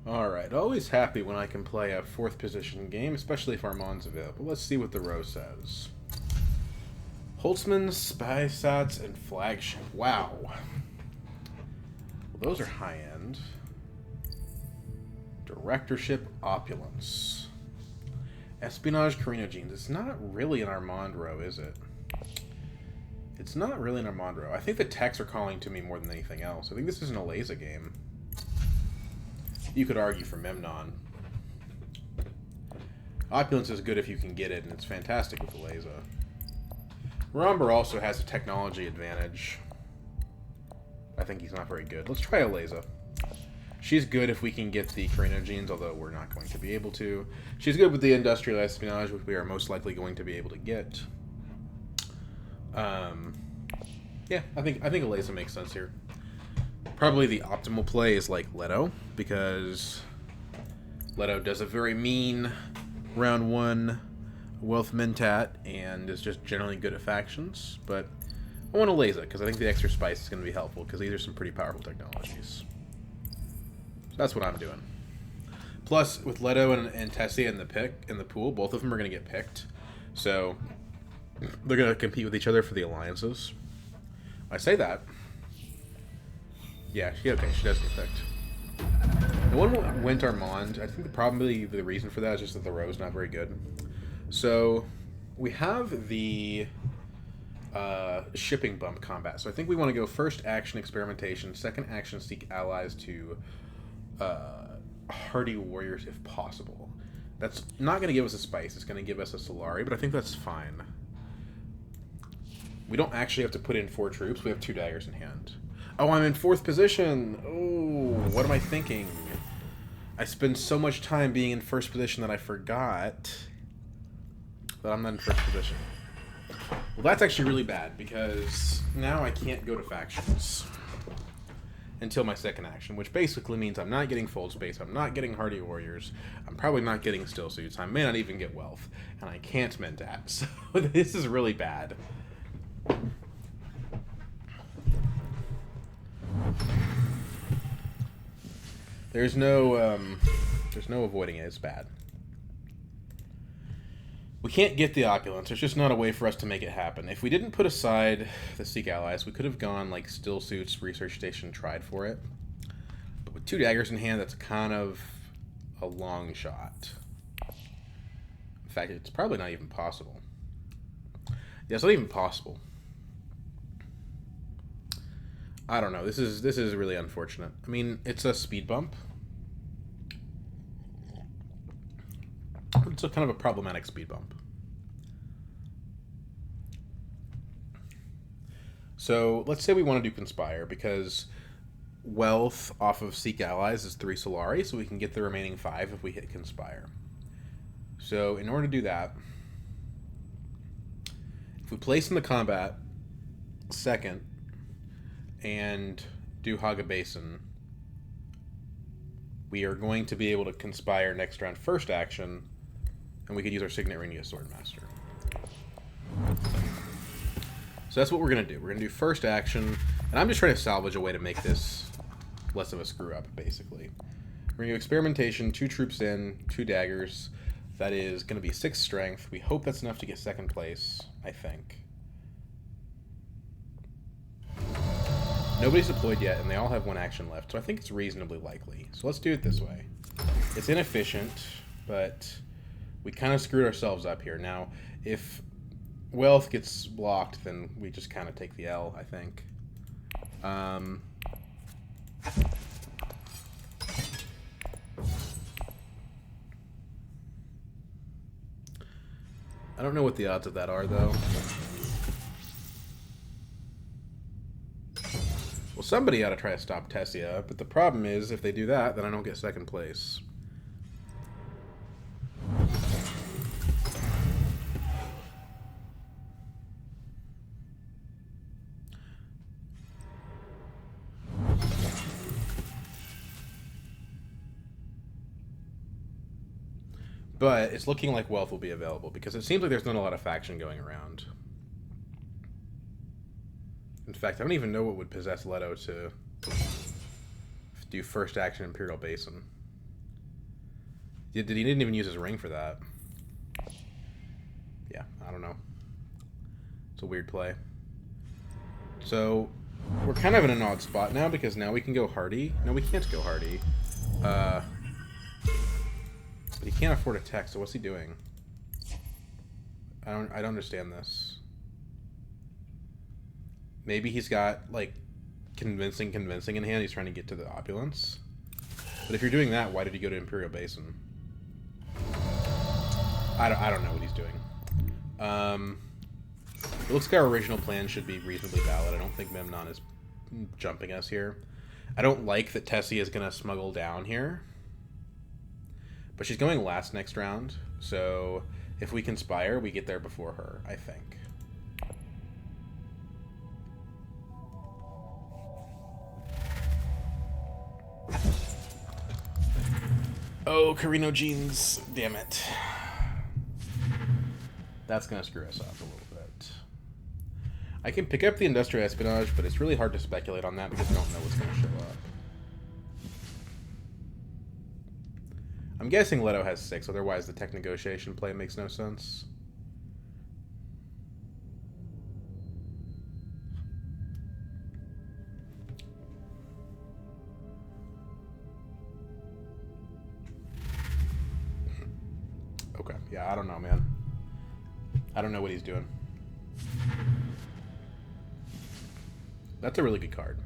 Alright, always happy when I can play a 4th position game, especially if Armand's available. Let's see what the row says. Holtzman, Spy Sats, and Flagship. Wow. Well, those are high-end. Directorship, Opulence. Espionage, Carino Jeans. It's not really an Armand row, is it? It's not really an Armand row. I think the techs are calling to me more than anything else. I think this is an Eliza game. You could argue for Memnon. Opulence is good if you can get it, and it's fantastic with Eliza. Romber also has a technology advantage. I think he's not very good. Let's try Eliza. She's good if we can get the Carino Genes, although we're not going to be able to. She's good with the Industrial Espionage, which we are most likely going to be able to get. Yeah, I think Eliza makes sense here. Probably the optimal play is like Leto, because Leto does a very mean round 1 Wealth Mentat and is just generally good at factions. But I want Eliza, because I think the extra spice is going to be helpful, because these are some pretty powerful technologies. So that's what I'm doing. Plus, with Leto and Tessia in the pool, both of them are going to get picked. So they're going to compete with each other for the alliances. I say that. Yeah, she does get picked. No one went Armand. I think probably the reason for that is just that the row is not very good. So we have the shipping bump combat. So I think we want to go first action experimentation, second action seek allies to hardy warriors if possible. That's not going to give us a spice. It's going to give us a Solari, but I think that's fine. We don't actually have to put in 4 troops. We have 2 daggers in hand. Oh, I'm in 4th position. Oh, what am I thinking? I spend so much time being in 1st position that I forgot that I'm not in 1st position. Well, that's actually really bad, because now I can't go to factions until my second action, which basically means I'm not getting Fold Space, I'm not getting Hardy Warriors, I'm probably not getting Still Suits, I may not even get Wealth, and I can't Mentat, so this is really bad. There's no avoiding it. It's bad. We can't get the Opulence. There's just not a way for us to make it happen. If we didn't put aside the Seek Allies, we could have gone like Still Suits, Research Station, tried for it. But with 2 daggers in hand, that's kind of a long shot. In fact, it's probably not even possible. Yeah, it's not even possible. I don't know. This is really unfortunate. I mean, it's a speed bump. It's a kind of a problematic speed bump. So let's say we want to do Conspire, because Wealth off of Seek Allies is 3 Solari, so we can get the remaining 5 if we hit Conspire. So in order to do that, if we place in the combat second and do Haga Basin, we are going to be able to Conspire next round first action, and we could use our Signet Ring to get Swordmaster. So that's what we're going to do. We're going to do first action, and I'm just trying to salvage a way to make this less of a screw-up, basically. We're going to do Experimentation, 2 troops in, 2 daggers. That is going to be 6 strength. We hope that's enough to get second place, I think. Nobody's deployed yet, and they all have 1 action left, so I think it's reasonably likely. So let's do it this way. It's inefficient, but we kind of screwed ourselves up here. Now, if Wealth gets blocked, then we just kind of take the L, I think. I don't know what the odds of that are, though. Well, somebody ought to try to stop Tessia, but the problem is, if they do that, then I don't get second place. But it's looking like Wealth will be available, because it seems like there's not a lot of faction going around. In fact, I don't even know what would possess Leto to do first action Imperial Basin. He didn't even use his ring for that. Yeah, I don't know. It's a weird play. So, we're kind of in an odd spot now, because now we can go Hardy. No, we can't go Hardy. But he can't afford a tech, so what's he doing? I don't understand this. Maybe he's got, like, convincing in hand. He's trying to get to the opulence. But if you're doing that, why did he go to Imperial Basin? I don't know what he's doing. It looks like our original plan should be reasonably valid. I don't think Memnon is jumping us here. I don't like that Tessia is going to smuggle down here. But she's going last next round. So if we conspire, we get there before her, I think. Oh, Carino Jeans. Damn it. That's going to screw us up a little bit. I can pick up the Industrial Espionage, but it's really hard to speculate on that because we don't know what's going to show up. I'm guessing Leto has 6, otherwise the tech negotiation play makes no sense. Okay, yeah, I don't know, man. I don't know what he's doing. That's a really good card.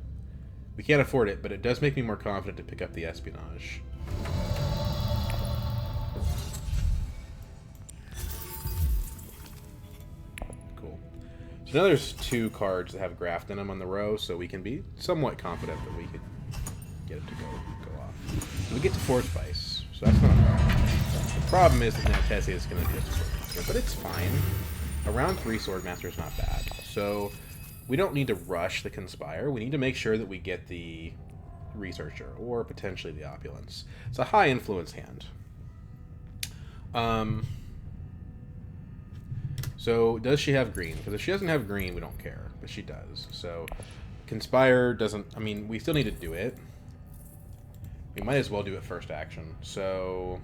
We can't afford it, but it does make me more confident to pick up the Espionage. Cool. So now there's 2 cards that have Graft in them on the row, so we can be somewhat confident that we could get it to go off. So we get to 4 Spice, so that's not bad. The problem is that now Tessia is going to just Swordmaster, but it's fine. A round 3 Swordmaster is not bad. So we don't need to rush the Conspire. We need to make sure that we get the Researcher, or potentially the Opulence. It's a high influence hand. So does she have green? Because if she doesn't have green, we don't care. But she does. So Conspire doesn't... I mean, we still need to do it. We might as well do it first action. So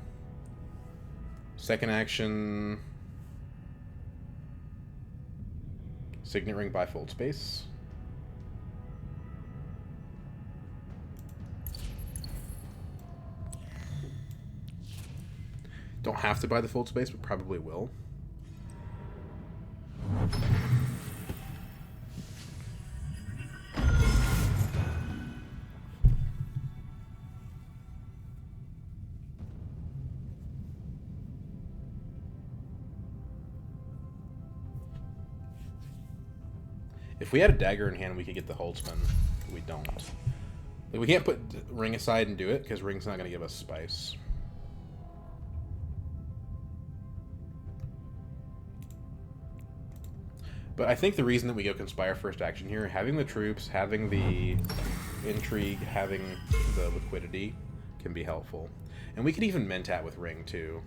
second action... Signet Ring by Fold Space. Don't have to buy the Fold Space, but probably will. If we had a dagger in hand, we could get the Holtzman. But we don't. Like, we can't put Ring aside and do it, because Ring's not going to give us Spice. But I think the reason that we go Conspire first action here, having the troops, having the intrigue, having the liquidity can be helpful. And we could even Mentat with Ring, too.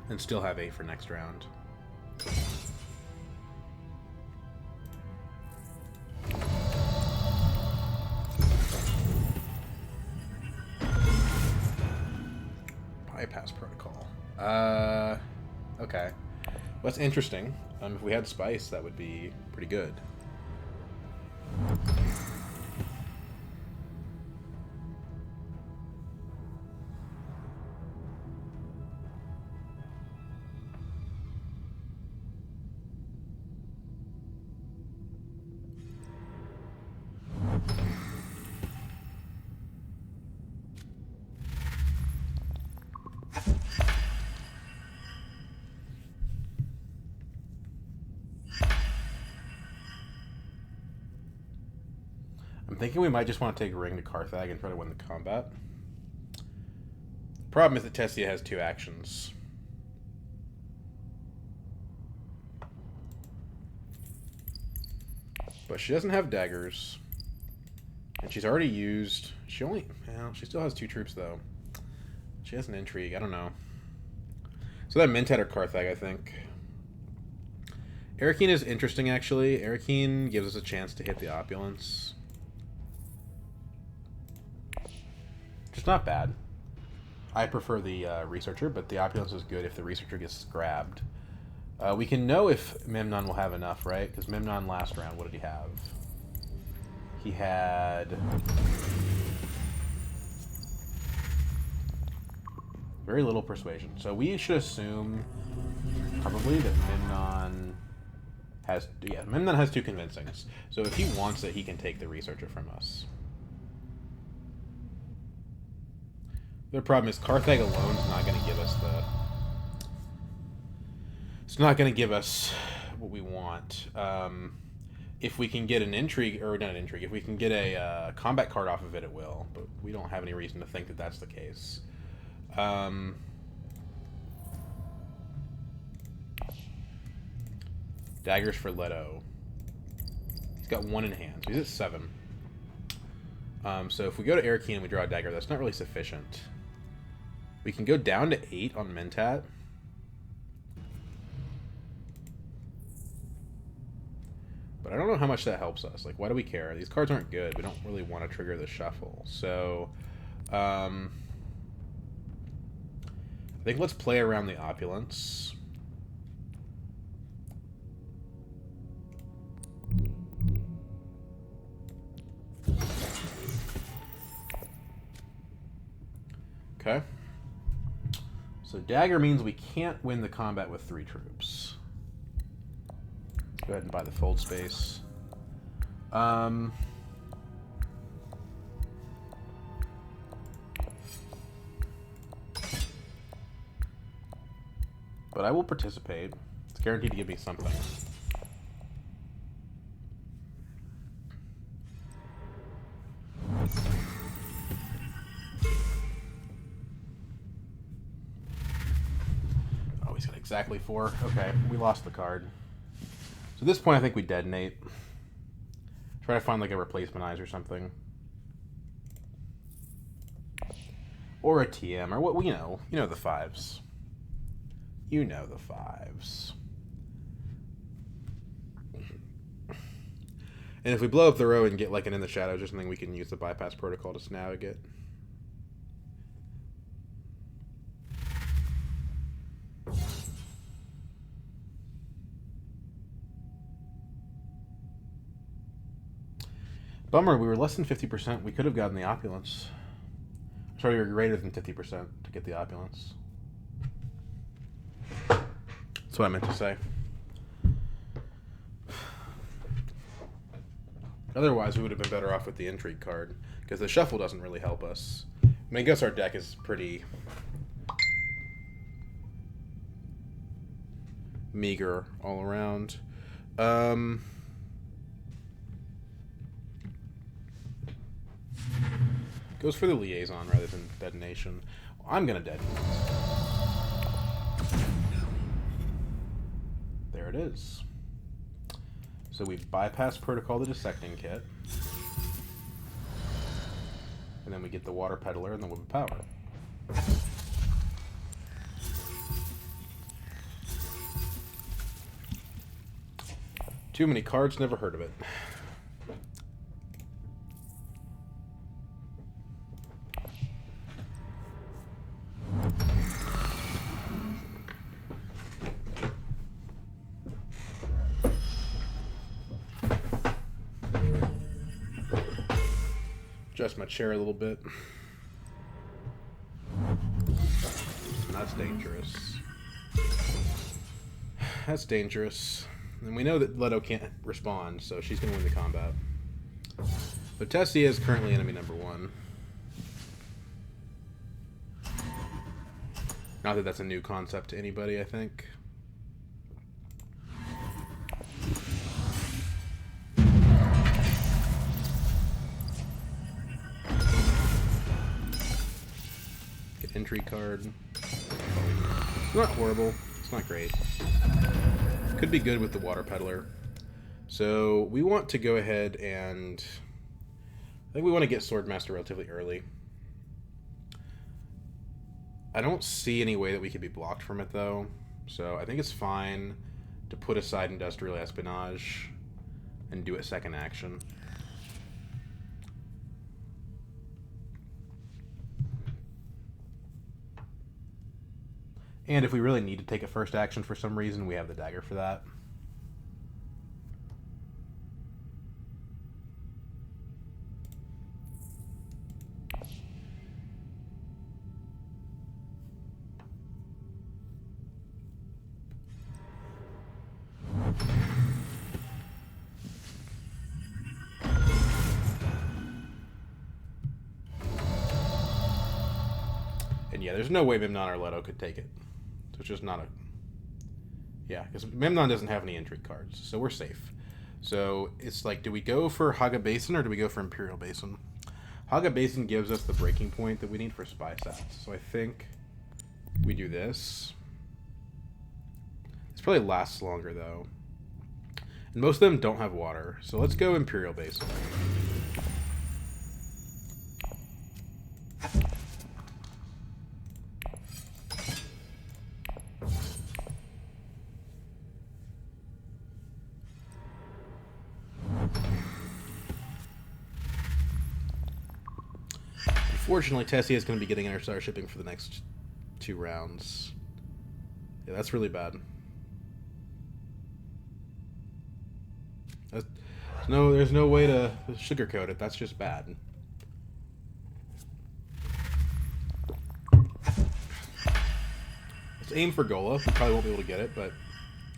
And still have 8 for next round. Bypass protocol. Okay. Well, that's interesting. If we had Spice, that would be pretty good. I'm thinking we might just want to take Ring to Carthag and try to win the combat. Problem is that Tessia has 2 actions. But she doesn't have daggers. And she's already used... She still has 2 troops, though. She has an intrigue. I don't know. So that Mentat or Carthag, I think. Arakeen is interesting, actually. Arakeen gives us a chance to hit the Opulence. Just not bad. I prefer the researcher, but the opulence is good if the researcher gets grabbed. We can know if Memnon will have enough, right? Because Memnon last round, what did he have? He had very little persuasion. So we should assume probably that Memnon has... Yeah, Memnon has 2 convincings. So if he wants it, he can take the researcher from us. The problem is Carthage alone is not going to give us the... It's not going to give us what we want. If we can get an intrigue, or not an intrigue, if we can get a combat card off of it, it will. But we don't have any reason to think that that's the case. Daggers for Leto. He's got 1 in hand, so he's at 7. So if we go to Arakeen and we draw a dagger, that's not really sufficient. We can go down to 8 on Mentat. But I don't know how much that helps us. Like, why do we care? These cards aren't good. We don't really want to trigger the shuffle. So, I think let's play around the opulence. Okay. So dagger means we can't win the combat with 3 troops. Go ahead and buy the fold space. But I will participate. It's guaranteed to give me something. Oh, he's got exactly 4. Okay, we lost the card. So at this point, I think we detonate. Try to find like a replacement eyes or something. Or a TM, or what, you know the 5s. You know the 5s. And if we blow up the row and get like an In the Shadows or something, we can use the bypass protocol to snag it. Bummer, we were less than 50%. We could have gotten the opulence. Sorry, we were greater than 50% to get the opulence. That's what I meant to say. Otherwise, we would have been better off with the intrigue card, because the shuffle doesn't really help us. I mean, I guess our deck is pretty meager all around. Goes for the liaison rather than detonation. Well, I'm gonna detonate. There it is. So we bypass protocol the dissecting kit. And then we get the water peddler and the whip of power. Too many cards, never heard of it. Adjust my chair a little bit. That's dangerous. That's dangerous. And we know that Leto can't respond, so she's going to win the combat. But Tessia is currently enemy number 1. Not that that's a new concept to anybody, I think. Get entry card. It's not horrible. It's not great. Could be good with the water peddler. So we want to go ahead and... I think we want to get Swordmaster relatively early. I don't see any way that we could be blocked from it, though. So I think it's fine to put aside Industrial Espionage and do it second action. And if we really need to take a first action for some reason, we have the dagger for that. And yeah, there's no way Memnon or Leto could take it. So it's just not a... Yeah, because Memnon doesn't have any intrigue cards, so we're safe. So it's like, do we go for Haga Basin or do we go for Imperial Basin? Haga Basin gives us the breaking point that we need for Spy Sats. So I think we do this. This probably lasts longer, though. And most of them don't have water. So let's go Imperial Basin. Unfortunately, Tessia is going to be getting Interstar shipping for the next 2 rounds. Yeah, that's really bad. There's no way to sugarcoat it. That's just bad. Let's aim for Gola. We probably won't be able to get it, but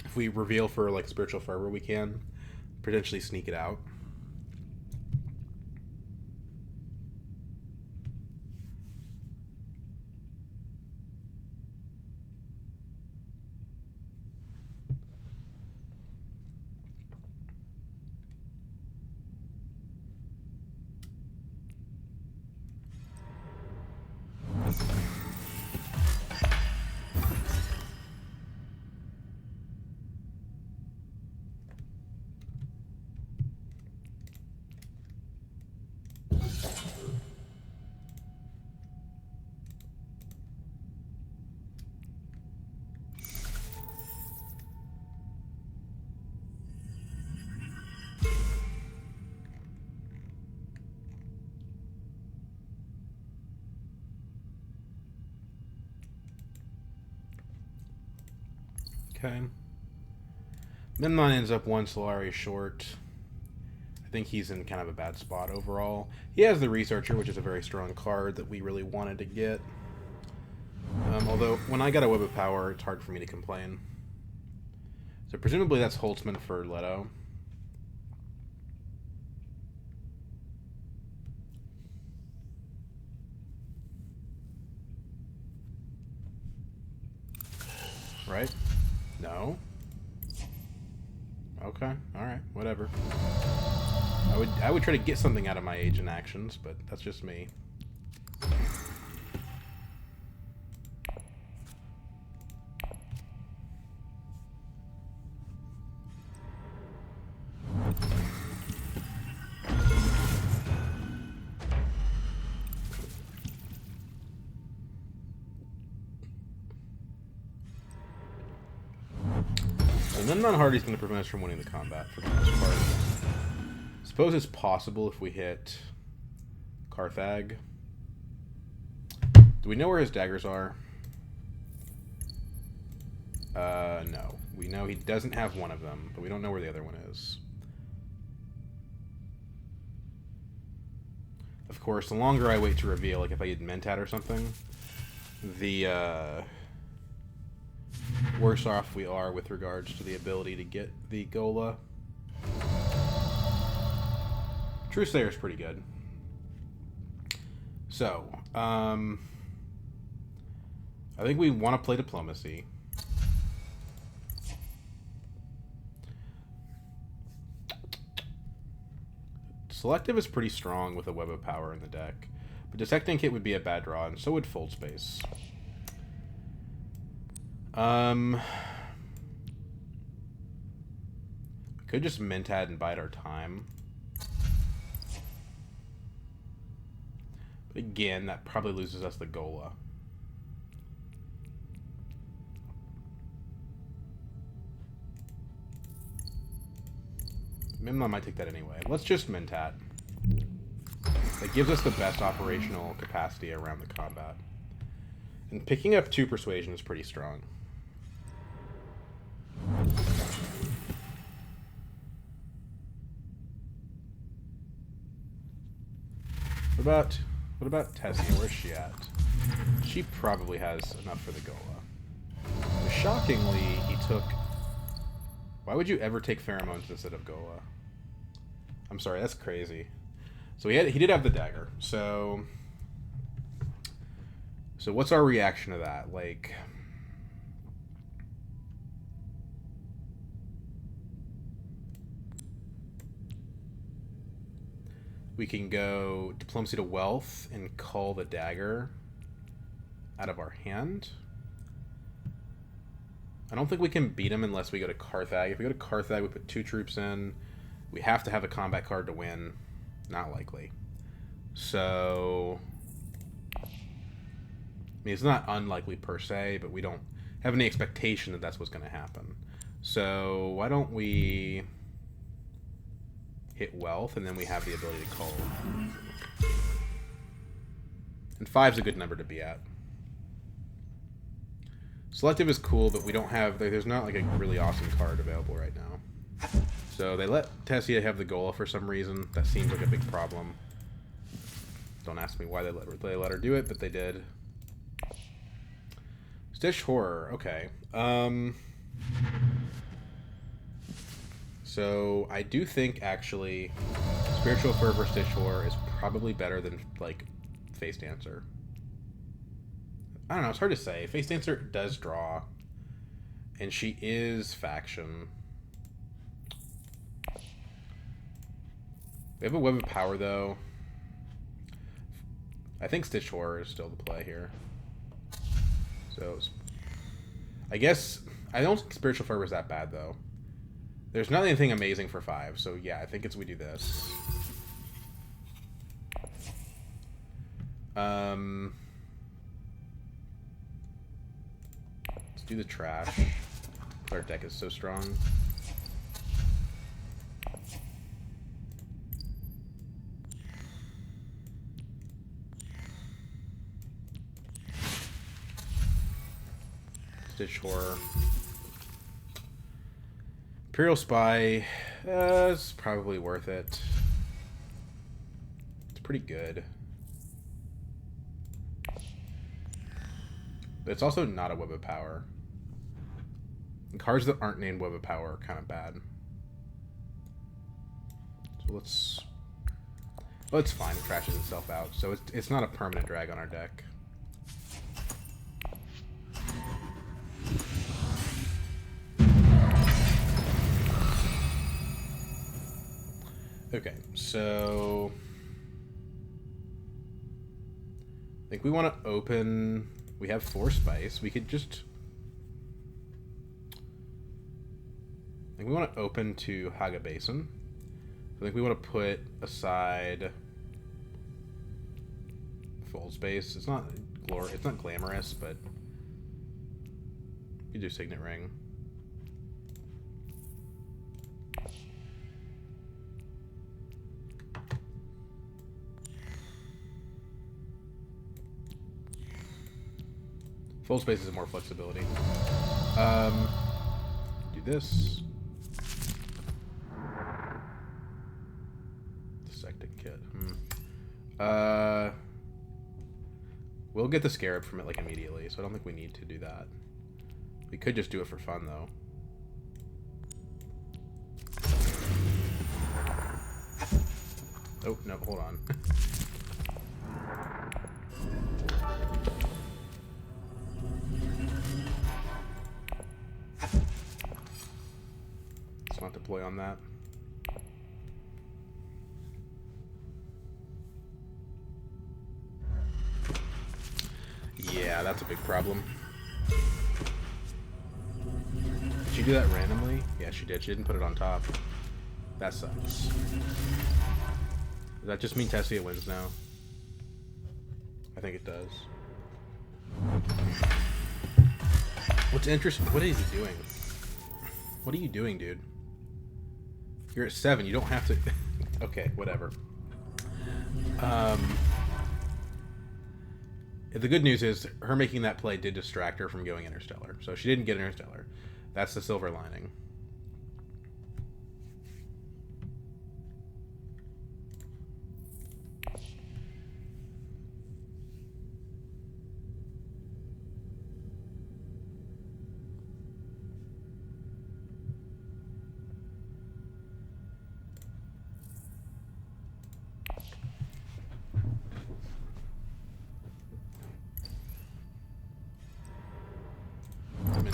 if we reveal for like Spiritual Fervor, we can potentially sneak it out. Okay. Memnon ends up 1 Solari short. I think he's in kind of a bad spot overall. He has the Researcher, which is a very strong card that we really wanted to get. Although, when I got a Web of Power, it's hard for me to complain. So presumably that's Holtzman for Leto. Right? No? Okay, alright, whatever. I would try to get something out of my agent actions, but that's just me. And then non-hardy's going to prevent us from winning the combat for the most part. Suppose it's possible if we hit Carthag. Do we know where his daggers are? No. We know he doesn't have one of them, but we don't know where the other one is. Of course, the longer I wait to reveal, like if I had Mentat or something, the worse off we are with regards to the ability to get the Gola. Trueslayer is pretty good. So, I think we want to play Diplomacy. Selective is pretty strong with a Web of Power in the deck, but Dissecting Kit would be a bad draw, and so would Fold Space. We could just Mentat and bide our time. But again, that probably loses us the Gola. Memnon might take that anyway. Let's just Mentat. It gives us the best operational capacity around the combat. And picking up 2 persuasion is pretty strong. What about Tessia? Where's she at? She probably has enough for the Gola. So shockingly, he took... Why would you ever take pheromones instead of Gola? I'm sorry, that's crazy. So he did have the dagger. So what's our reaction to that? Like, we can go Diplomacy to Wealth and call the dagger out of our hand. I don't think we can beat him unless we go to Carthag. If we go to Carthag, we put 2 troops in. We have to have a combat card to win. Not likely. So, I mean, it's not unlikely per se, but we don't have any expectation that that's what's going to happen. So, why don't we hit Wealth, and then we have the ability to call. And 5's a good number to be at. Selective is cool, but we don't have... There's not like a really awesome card available right now. So they let Tessia have the Gola for some reason. That seems like a big problem. Don't ask me why they let her do it, but they did. Stitch Horror. Okay. So I do think, actually, Spiritual Fervor Stitch Horror is probably better than, like, Face Dancer. I don't know, it's hard to say. Face Dancer does draw, and she is faction. We have a Web of Power, though. I think Stitch Horror is still the play here. So, I guess, I don't think Spiritual Fervor is that bad, though. There's not anything amazing for 5, so yeah, I think we do this. Let's do the trash. Our deck is so strong. Stitch Horror. Imperial Spy is probably worth it. It's pretty good. But it's also not a Web of Power. And cards that aren't named Web of Power are kind of bad. So let's... Well, it's fine. It crashes itself out. So it's not a permanent drag on our deck. Okay, so I think we want to open. We have 4 spice. We could just. I think we want to open to Haga Basin. I think we want to put aside Full Space. It's not It's not glamorous, but you do Signet Ring. Full Space is more flexibility. Do this. Dissecting Kit. We'll get the Scarab from it like immediately, so I don't think we need to do that. We could just do it for fun though. Oh, no, hold on. Let's not deploy on that. Yeah, that's a big problem. Did she do that randomly? Yeah, she did. She didn't put it on top. That sucks. Does that just mean Tessia wins now? I think it does. What's interesting? What is he doing? What are you doing, dude? You're at 7. You don't have to... Okay, whatever. The good news is her making that play did distract her from going Interstellar. So she didn't get Interstellar. That's the silver lining.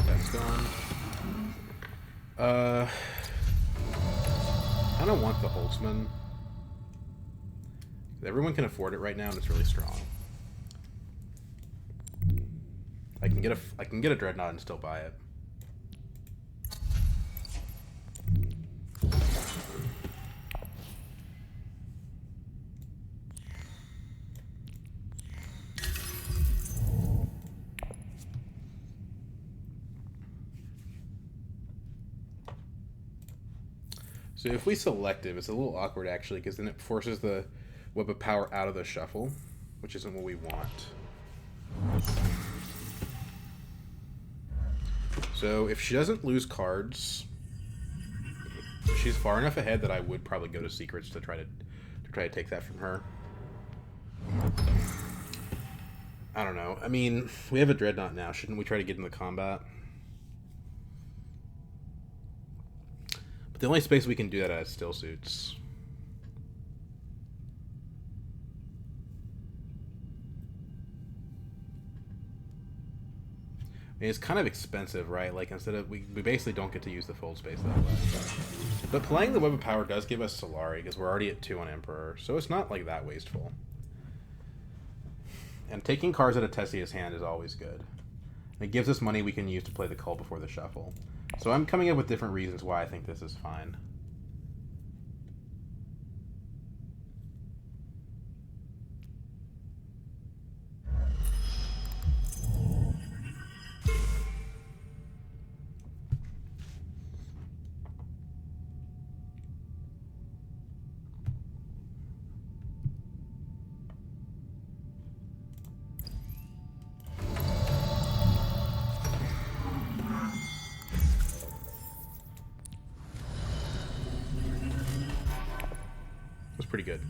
That's gone. I don't want the Holtzman. Everyone can afford it right now, and it's really strong. I can get a Dreadnought and still buy it. So if we selective, it's a little awkward actually, because then it forces the Web of Power out of the shuffle, which isn't what we want. So if she doesn't lose cards, she's far enough ahead that I would probably go to Secrets to try to take that from her. I don't know. I mean, we have a Dreadnought now. Shouldn't we try to get into combat? But the only space we can do that at is still suits. I mean, it's kind of expensive, right? Like, instead of... We basically don't get to use the fold space that way. But playing the Web of Power does give us Solari, because we're already at 2 on Emperor. So it's not, like, that wasteful. And taking cards out of Tessia's hand is always good. It gives us money we can use to play the Cull before the shuffle. So I'm coming up with different reasons why I think this is fine. Pretty good.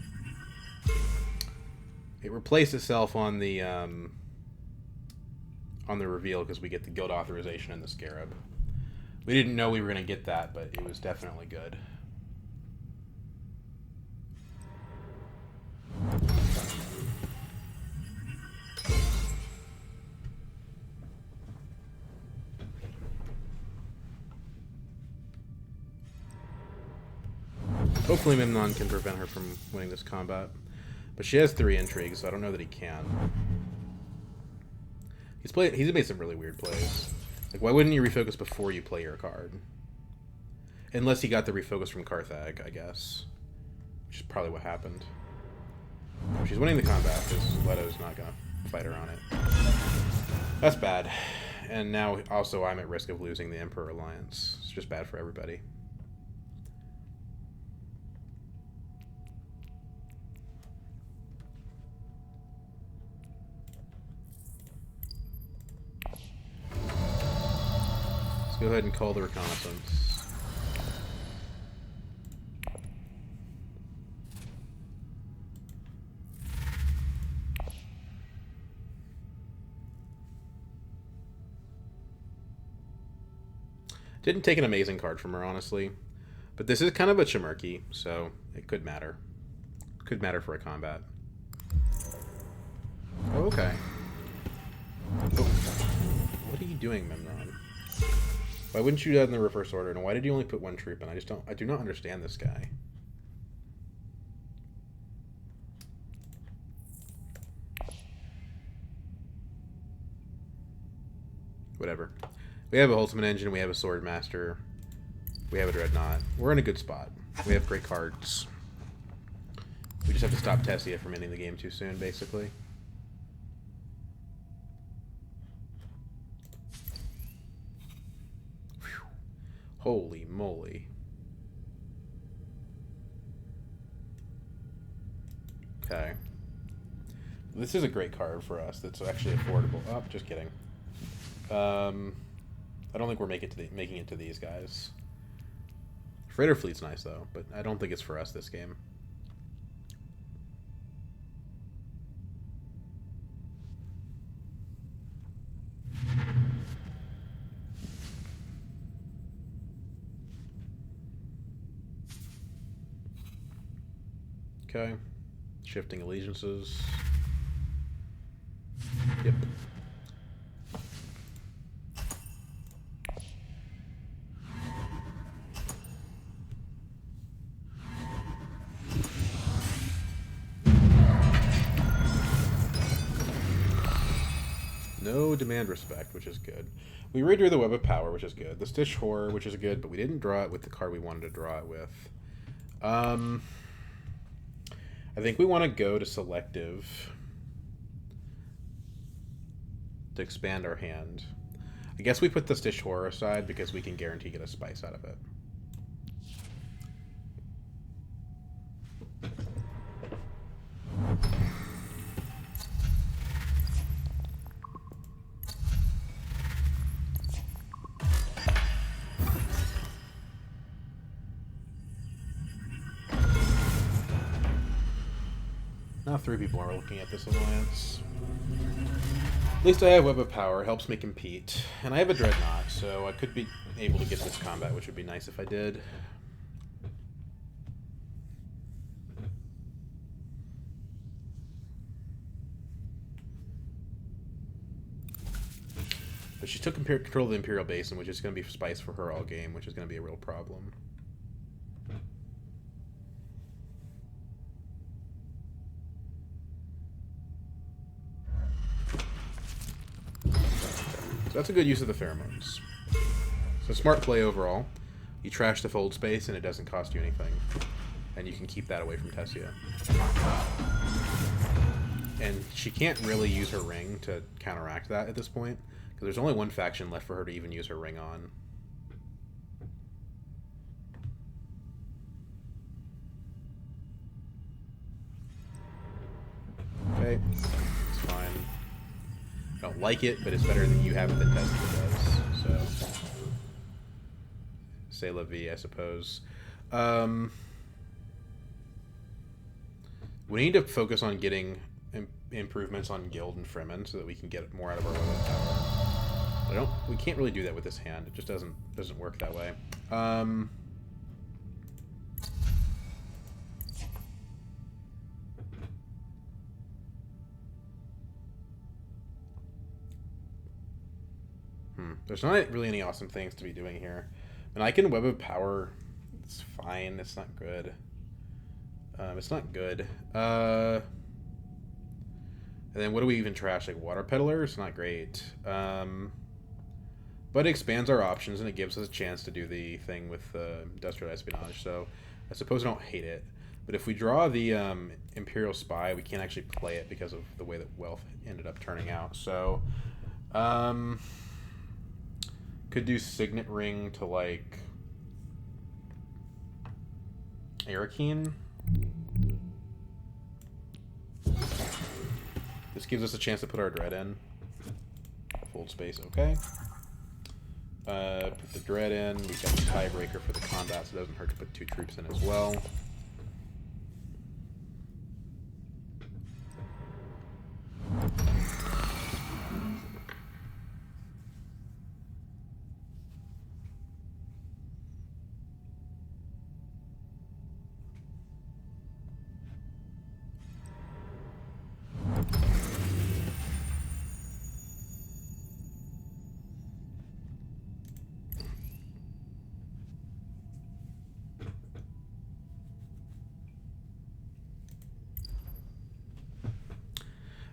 It replaced itself on the reveal because we get the guild authorization and the Scarab. We didn't know we were going to get that, but it was definitely good. Hopefully Memnon can prevent her from winning this combat. But she has 3 intrigues, so I don't know that he can. He's made some really weird plays. Like, why wouldn't you refocus before you play your card? Unless he got the refocus from Carthag, I guess. Which is probably what happened. She's winning the combat because Leto's not going to fight her on it. That's bad. And now, also, I'm at risk of losing the Emperor Alliance. It's just bad for everybody. Go ahead and call the reconnaissance. Didn't take an amazing card from her, honestly. But this is kind of a Chimerky, so it could matter. Could matter for a combat. Oh, okay. Oh. What are you doing, Memnon? Why wouldn't you do that in the reverse order? And why did you only put 1 troop in? I do not understand this guy. Whatever. We have a Holtzman engine, we have a Sword Master, we have a Dreadnought. We're in a good spot. We have great cards. We just have to stop Tessia from ending the game too soon, basically. Holy moly. Okay. This is a great card for us. That's actually affordable. Oh, just kidding. I don't think we're making it to these guys. Freighter Fleet's nice though, but I don't think it's for us this game. Okay. Shifting allegiances. Yep. No demand respect, which is good. We redrew the Web of Power, which is good. The Stitch Horror, which is good, but we didn't draw it with the card we wanted to draw it with. I think we want to go to selective to expand our hand. I guess we put the Stitch Horror aside because we can guarantee get a spice out of it. Now 3 people are looking at this alliance. At least I have Web of Power, helps me compete. And I have a Dreadnought, so I could be able to get this combat, which would be nice if I did. But she took control of the Imperial Basin, which is going to be spice for her all game, which is going to be a real problem. So that's a good use of the pheromones. So smart play overall. You trash the fold space and it doesn't cost you anything. And you can keep that away from Tessia. And she can't really use her ring to counteract that at this point, because there's only one faction left for her to even use her ring on. Okay, it's fine. I don't like it, but it's better that you have it than Tessia does. So, c'est la vie, I suppose. We need to focus on getting improvements on Guild and Fremen so that we can get more out of our weapon power. We can't really do that with this hand. It just doesn't work that way. There's not really any awesome things to be doing here. And I can Web of Power. It's fine. It's not good. It's not good. And then what do we even trash? Like Water Peddler? It's not great. But it expands our options and it gives us a chance to do the thing with Industrial Espionage. So I suppose I don't hate it. But if we draw the Imperial Spy, we can't actually play it because of the way that Wealth ended up turning out. So, could do Signet Ring to, like, Arakeen. This gives us a chance to put our Dread in. Fold space, okay. Put the Dread in. We've got the Tiebreaker for the combat, so it doesn't hurt to put 2 troops in as well.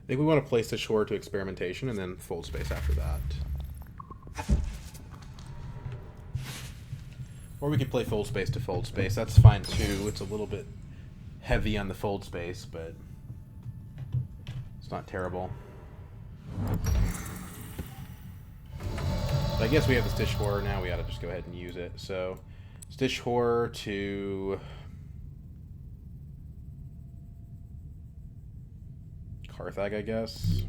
I think we want to place the shore to experimentation and then fold space after that. Or we could play fold space to fold space. That's fine too. It's a little bit heavy on the fold space, but it's not terrible. But I guess we have the Stitch Horror now. We ought to just go ahead and use it. So Stitch Horror to Carthag, I guess.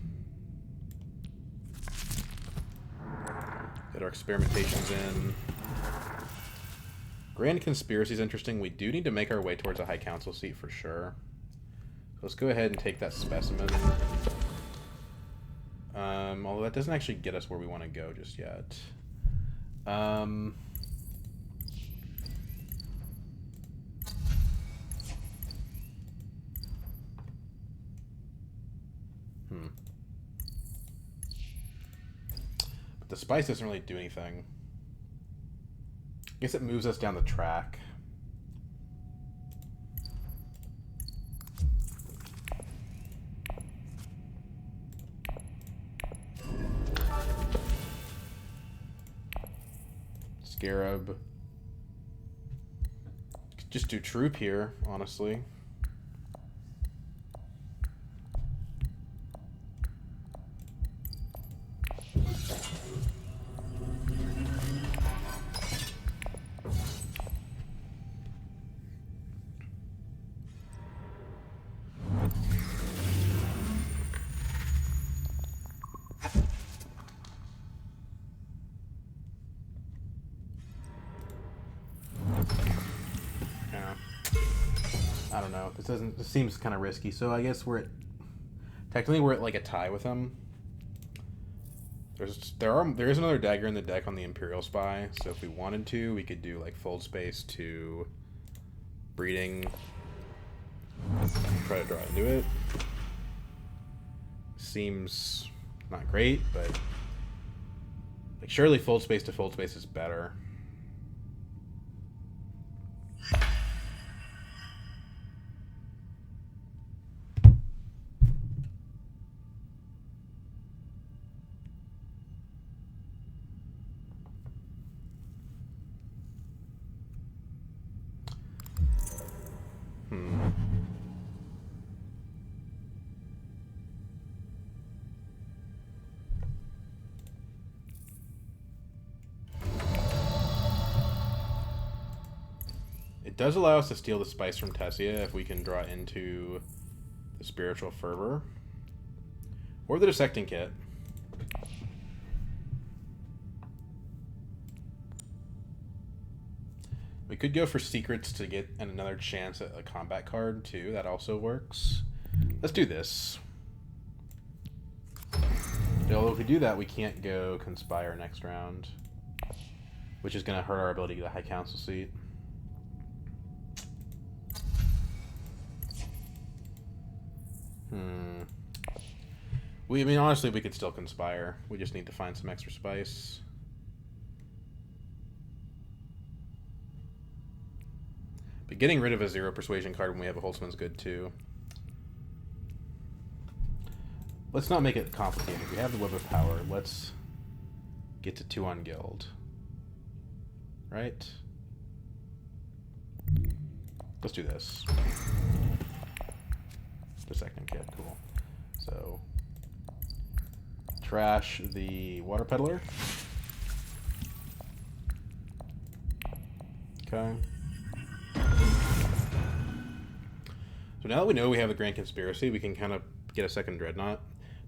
Get our experimentations in. Grand Conspiracy is interesting. We do need to make our way towards a High Council seat for sure. So let's go ahead and take that specimen. Although that doesn't actually get us where we want to go just yet. But the spice doesn't really do anything. I guess it moves us down the track. Scarab. Just do troop here, honestly. I don't know. This seems kind of risky. So I guess technically we're at like a tie with them. There is another dagger in the deck on the Imperial Spy. So if we wanted to, we could do like fold space to breeding. Try to draw into it. Seems not great, but like surely fold space to fold space is better. It does allow us to steal the spice from Tessia if we can draw into the Spiritual Fervor. Or the Dissecting Kit. We could go for Secrets to get another chance at a combat card, too. That also works. Let's do this. Although if we do that, we can't go Conspire next round. Which is going to hurt our ability to get a High Council seat. I mean, honestly, we could still Conspire. We just need to find some extra spice. But getting rid of a 0 Persuasion card when we have a Holtzman's good, too. Let's not make it complicated. We have the Web of Power. Let's get to 2 on Guild. Right? Let's do this. Dissecting Kit, cool. So, trash the Water Peddler. Okay. So now that we know we have the Grand Conspiracy, we can kind of get a second Dreadnought.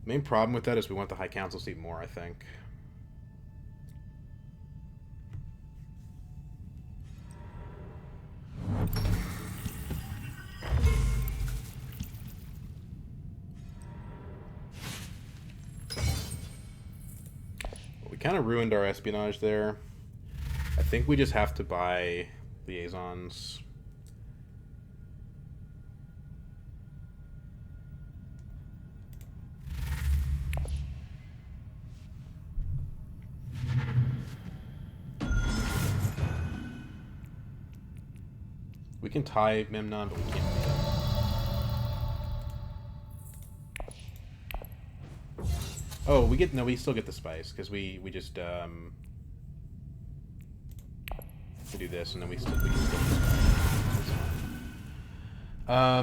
The main problem with that is we want the High Council seat more, I think. We kind of ruined our espionage there. I think we just have to buy liaisons. We can tie Memnon, but we can't beat it. Oh, we still get the spice, because we just, we do this, and then we can still get the spice. I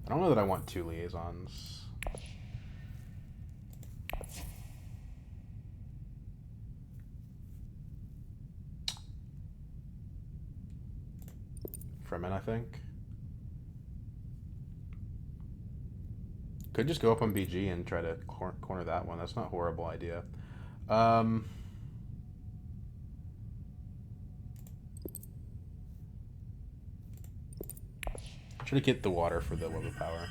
don't know that I want 2 liaisons. Fremen, I think. Could just go up on BG and try to corner that one. That's not a horrible idea. Try to get the water for the web of power.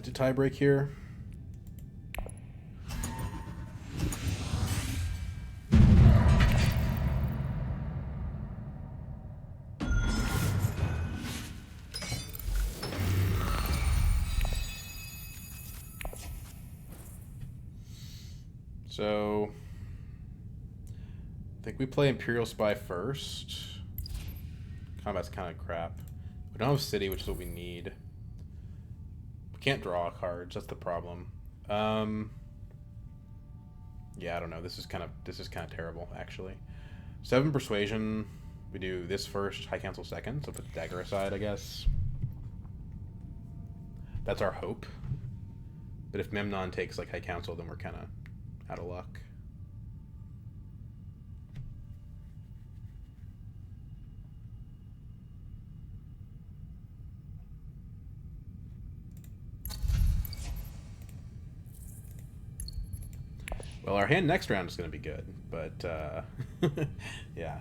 To tie break here. So I think we play Imperial Spy first. Combat's kind of crap. We don't have City, which is what we need. Can't draw cards. That's the problem. Yeah, I don't know. This is kind of terrible, actually. 7 persuasion. We do this first, high cancel second. So put the dagger aside, I guess. That's our hope. But if Memnon takes like high council, then we're kind of out of luck. Well, our hand next round is going to be good, but yeah.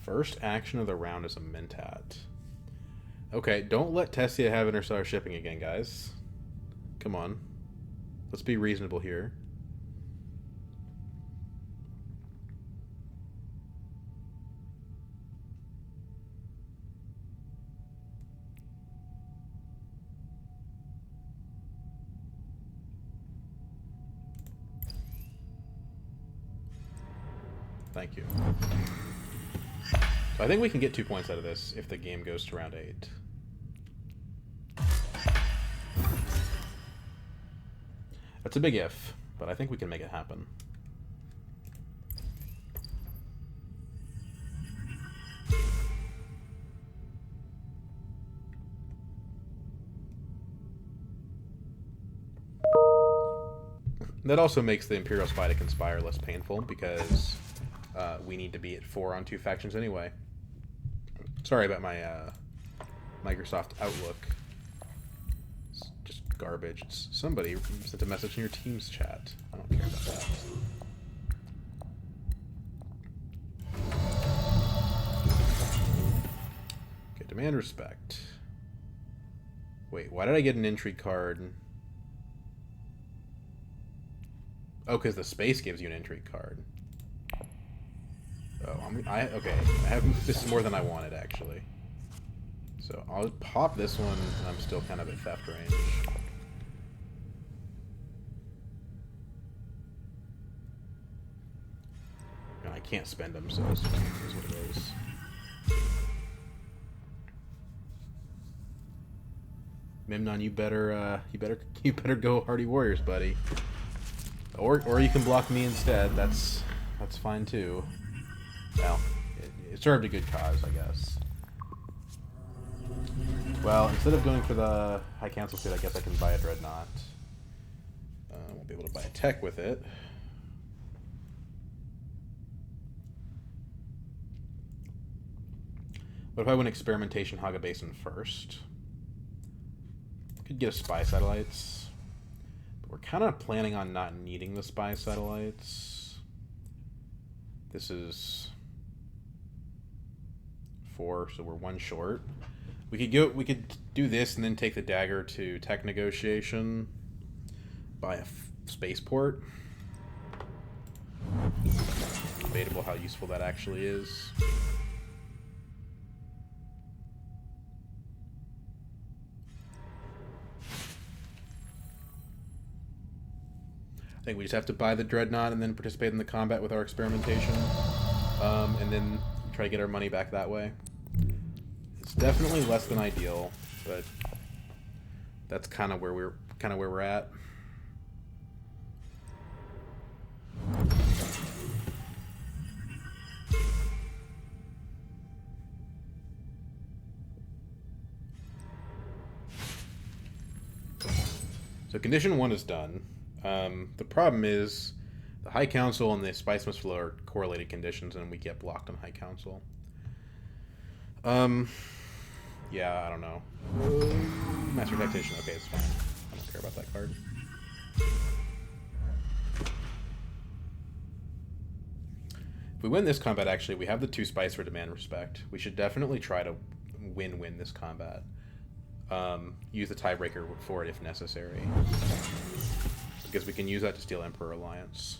First action of the round is a Mentat. Okay, don't let Tessia have interstellar shipping again, guys. Come on. Let's be reasonable here. Thank you. So I think we can get 2 points out of this if the game goes to round 8. That's a big if, but I think we can make it happen. That also makes the Imperial Spy to Conspire less painful because we need to be at 4 on 2 factions anyway. Sorry about my Microsoft Outlook. It's just garbage. Somebody sent a message in your Teams chat. I don't care about that. Okay, demand respect. Wait, why did I get an intrigue card? Oh, because the space gives you an intrigue card. Oh, okay. This is more than I wanted, actually. So I'll pop this one, and I'm still kind of at theft range. And I can't spend them, so it's just what it is. Memnon, you better go Hardy Warriors, buddy. Or you can block me instead. That's fine too. Well, it served a good cause, I guess. Well, instead of going for the high cancel suit, I guess I can buy a Dreadnought. I won't be able to buy a tech with it. What if I went Experimentation Haga Basin first? Could get a Spy Satellites. But we're kind of planning on not needing the Spy Satellites. This is 4, so we're 1 short. We could do this and then take the dagger to tech negotiation. Buy a spaceport. Debatable how useful that actually is. I think we just have to buy the Dreadnought and then participate in the combat with our experimentation. And then try to get our money back that way. It's definitely less than ideal, but that's kind of where we're at. So condition 1 is done. The problem is the High Council and the Spice Must Flow are correlated conditions, and we get blocked on High Council. Yeah, I don't know. Master Tactician, okay, it's fine. I don't care about that card. If we win this combat, actually, we have the 2 Spice for Demand Respect. We should definitely try to win this combat. Use the tiebreaker for it if necessary. Because we can use that to steal Emperor Alliance.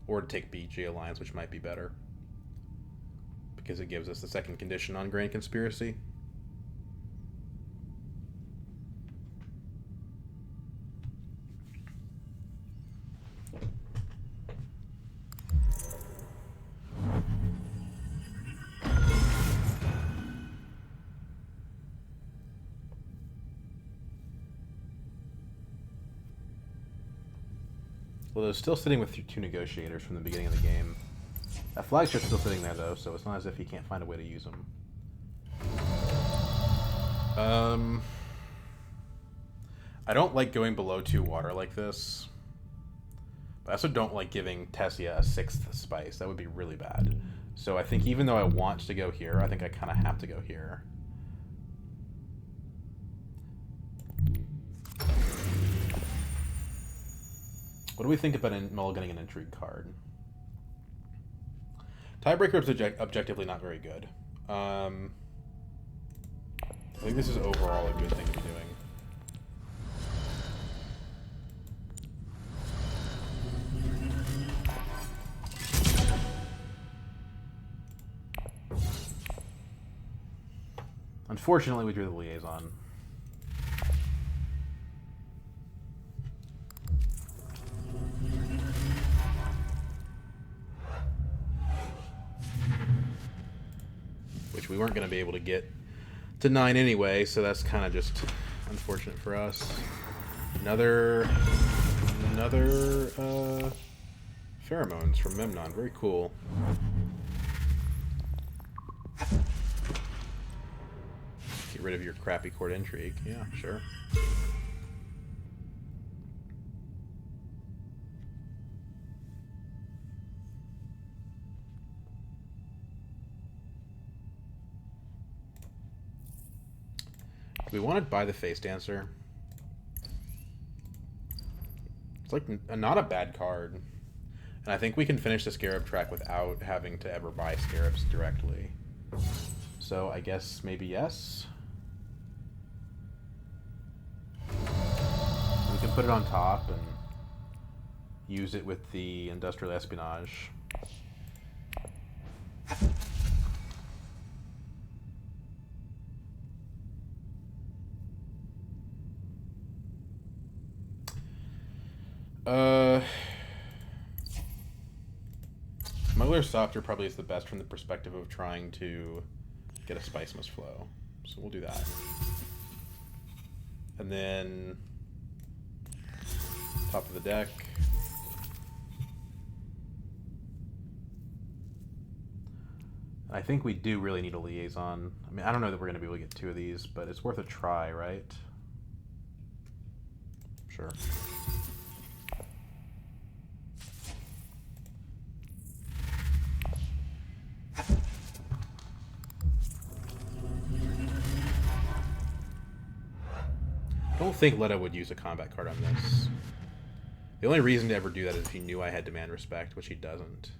Or to take BG Alliance, which might be better. Because it gives us the second condition on Grand Conspiracy. Well, they're still sitting with 2 negotiators from the beginning of the game. That flagship's still sitting there, though, so it's not as if he can't find a way to use them. I don't like going below 2 water like this. But I also don't like giving Tessia a 6th spice. That would be really bad. So I think even though I want to go here, I think I kind of have to go here. What do we think about mulliganing an intrigue card? Tiebreaker is objectively not very good. I think this is overall a good thing to be doing. Unfortunately, we drew the liaison. Which we weren't going to be able to get to 9 anyway, so that's kind of just unfortunate for us. Another pheromones from Memnon. Very cool. Get rid of your crappy court intrigue. Yeah, sure. We want to buy the Face Dancer. It's like not a bad card. And I think we can finish the Scarab track without having to ever buy Scarabs directly. So I guess maybe yes. We can put it on top and use it with the Industrial Espionage. Smuggler's Softer probably is the best from the perspective of trying to get a Spice Must Flow. So we'll do that. And then top of the deck. I think we do really need a liaison. I mean, I don't know that we're going to be able to get 2 of these, but it's worth a try, right? Sure. I don't think Leto would use a combat card on this. The only reason to ever do that is if he knew I had Demand Respect, which he doesn't.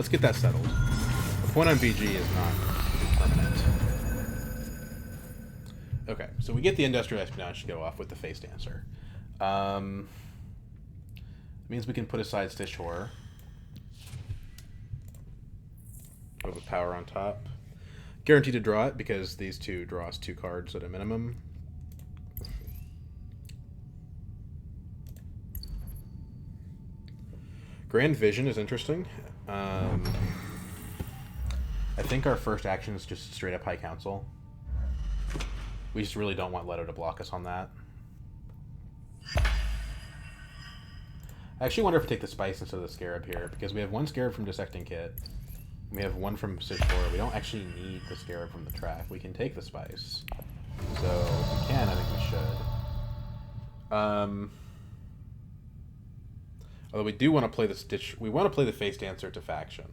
let's get that settled. The point on BG is not permanent. Okay, so we get the industrial espionage to go off with the face dancer. Means we can put aside Stitch Horror. With power on top. Guaranteed to draw it because these two draw us 2 cards at a minimum. Grand Vision is interesting. I think our first action is just straight up High Council. We just really don't want Leto to block us on that. I actually wonder if we take the Spice instead of the Scarab here, because we have 1 Scarab from Dissecting Kit. We have 1 from Stitch Horror. We don't actually need the Scarab from the track. We can take the Spice. So, if we can, I think we should. Although we do want to play the Stitch... We want to play the Face Dancer to faction.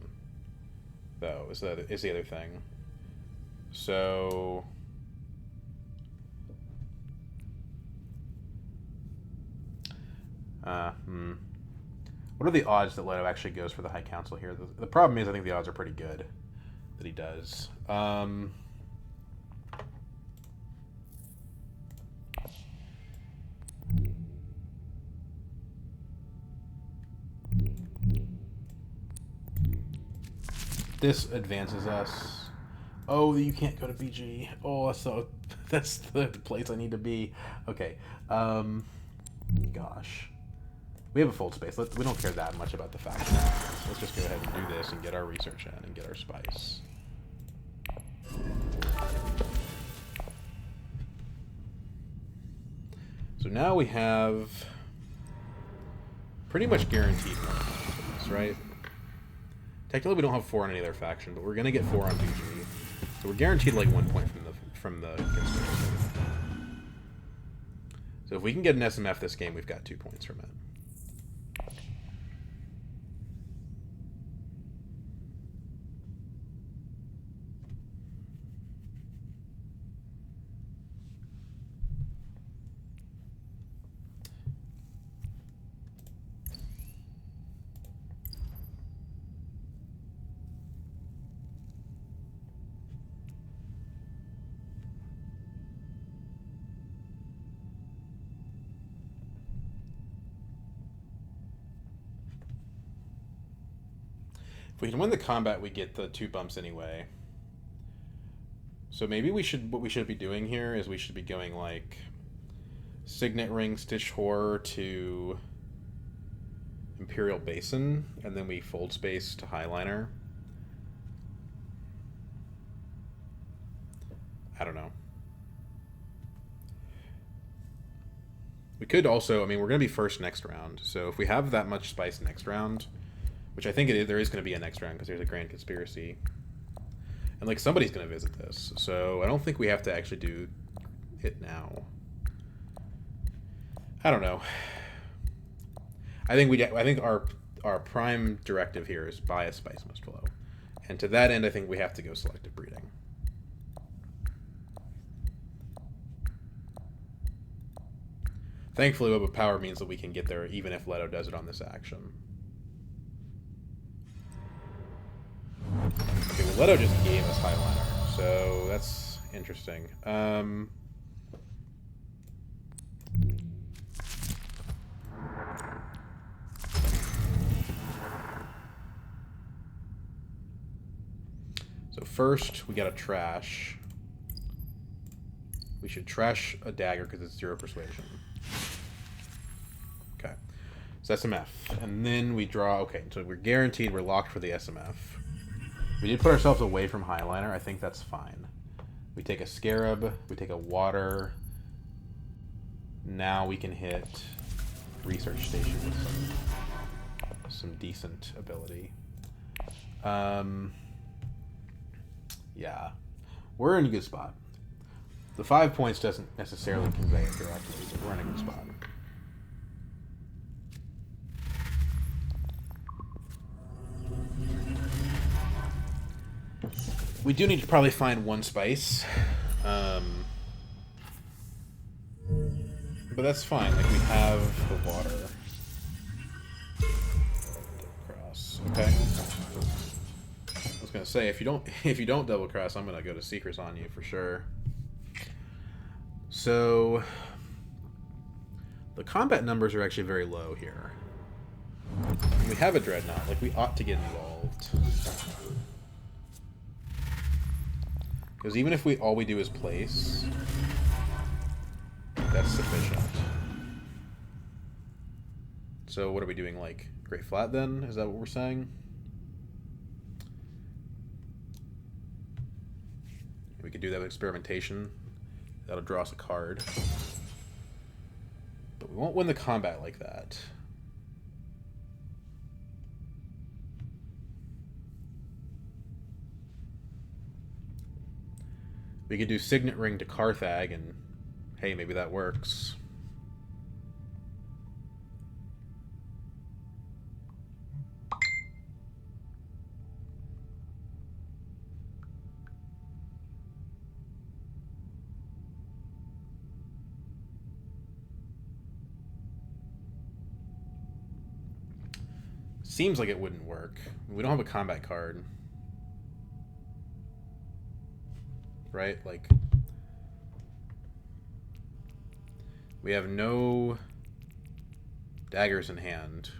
Though, is the other thing. So... What are the odds that Leto actually goes for the High Council here? The problem is I think the odds are pretty good that he does. This advances us. Oh, you can't go to BG. Oh, that's the place I need to be. Okay. Gosh. We have a fold space. We don't care that much about the faction. So let's just go ahead and do this and get our research in and get our spice. So now we have pretty much guaranteed this, right? Technically, we don't have 4 on any other faction, but we're gonna get 4 on BG. So we're guaranteed like 1 point from the conspiracy. So if we can get an SMF this game, we've got 2 points from it. If we can win the combat, we get the 2 bumps anyway. So maybe what we should be doing here is we should be going like Signet Ring, Stitch Horror to Imperial Basin, and then we fold space to Highliner. I don't know. We could also, I mean, we're going to be first next round, so if we have that much spice next round, which I think there is going to be a next round because there's a Grand Conspiracy. And, like, somebody's going to visit this. So I don't think we have to actually do it now. I don't know. I think our prime directive here is buy a Spice Must Flow. And to that end, I think we have to go Selective Breeding. Thankfully, Web of Power means that we can get there even if Leto does it on this action. Okay, well, Leto just gave us Highliner, so that's interesting. So first, we gotta trash. We should trash a dagger because it's 0 persuasion. Okay, so SMF, and then we draw. Okay, so we're guaranteed we're locked for the SMF. We did put ourselves away from Highliner. I think that's fine. We take a Scarab. We take a Water. Now we can hit Research Station with some decent ability. Yeah. We're in a good spot. The 5 points doesn't necessarily convey it directly, but we're in a good spot. We do need to probably find 1 spice. But that's fine. Like, we have the water. Cross. Okay. gonna say if you don't double cross, I'm gonna go to Secrets on you for sure. So the combat numbers are actually very low here. We have a Dreadnought, like we ought to get involved. Because even if all we do is place, that's sufficient. So what are we doing, like Great Flat then? Is that what we're saying? We could do that with experimentation. That'll draw us a card. But we won't win the combat like that. We could do Signet Ring to Carthag, and hey, maybe that works. Seems like it wouldn't work. We don't have a combat card. Right? Like, we have no daggers in hand.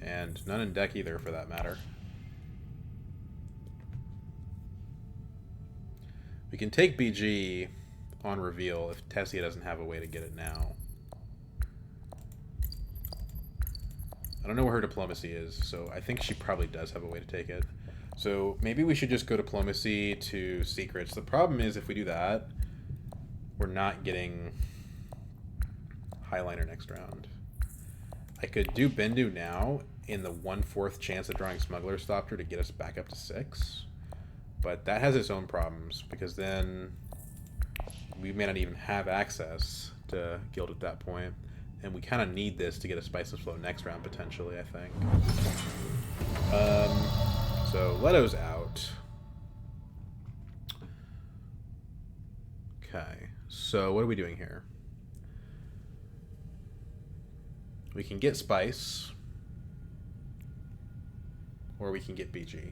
And none in deck either, for that matter. We can take BG on reveal if Tessia doesn't have a way to get it now. I don't know where her diplomacy is, so I think she probably does have a way to take it. So maybe we should just go diplomacy to secrets. The problem is if we do that, we're not getting Highliner next round. I could do Bendu now in the 1/4 chance of drawing Smuggler Stopper to get us back up to 6. But that has its own problems, because then we may not even have access to Guild at that point. And we kind of need this to get a Spiceless Flow next round, potentially, I think. So Leto's out. Okay, so what are we doing here? We can get Spice. Or we can get BG.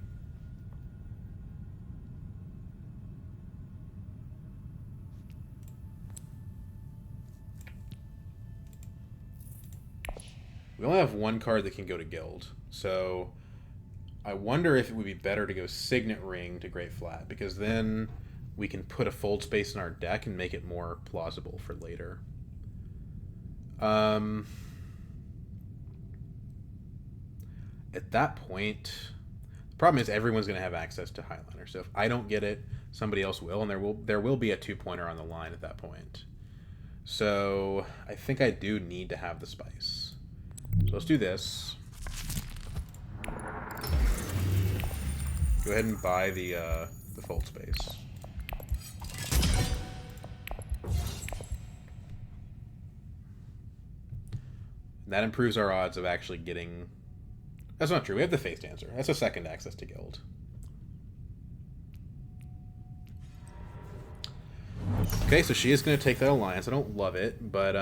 We only have one card that can go to Guild, so I wonder if it would be better to go Signet Ring to Great Flat, because then we can put a fold space in our deck and make it more plausible for later. At that point, the problem is everyone's going to have access to Highliner, so if I don't get it, somebody else will, and there will be a 2-pointer on the line at that point. So I think I do need to have the Spice. So let's do this. Go ahead and buy the fold space. And that improves our odds of actually getting... That's not true. We have the Face Dancer. That's a second access to Guild. Okay, so she is going to take that alliance. I don't love it, but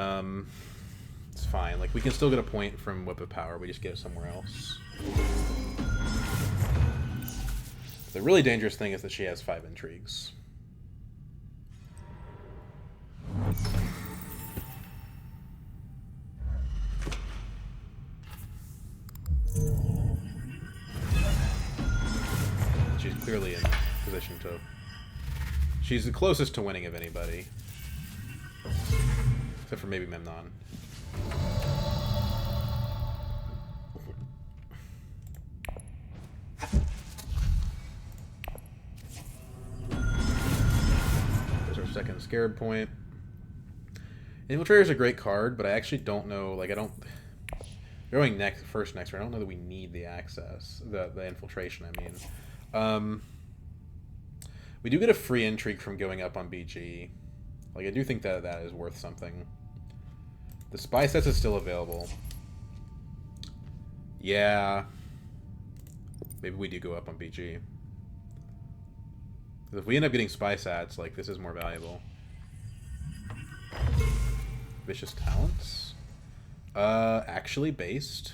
it's fine. Like, we can still get a point from Whip of Power. We just get it somewhere else. The really dangerous thing is that she has 5 intrigues. She's clearly in position to... She's the closest to winning of anybody. Except for maybe Memnon. There's our second Scarab point. Infiltrator is a great card, but I actually don't know, like, I don't... Going next round, I don't know that we need the access, the infiltration, I mean. We do get a free intrigue from going up on BG. Like, I do think that that is worth something. The spy sets is still available. Yeah. Maybe we do go up on BG. If we end up getting spy sats, like, this is more valuable. Vicious Talents? Actually based.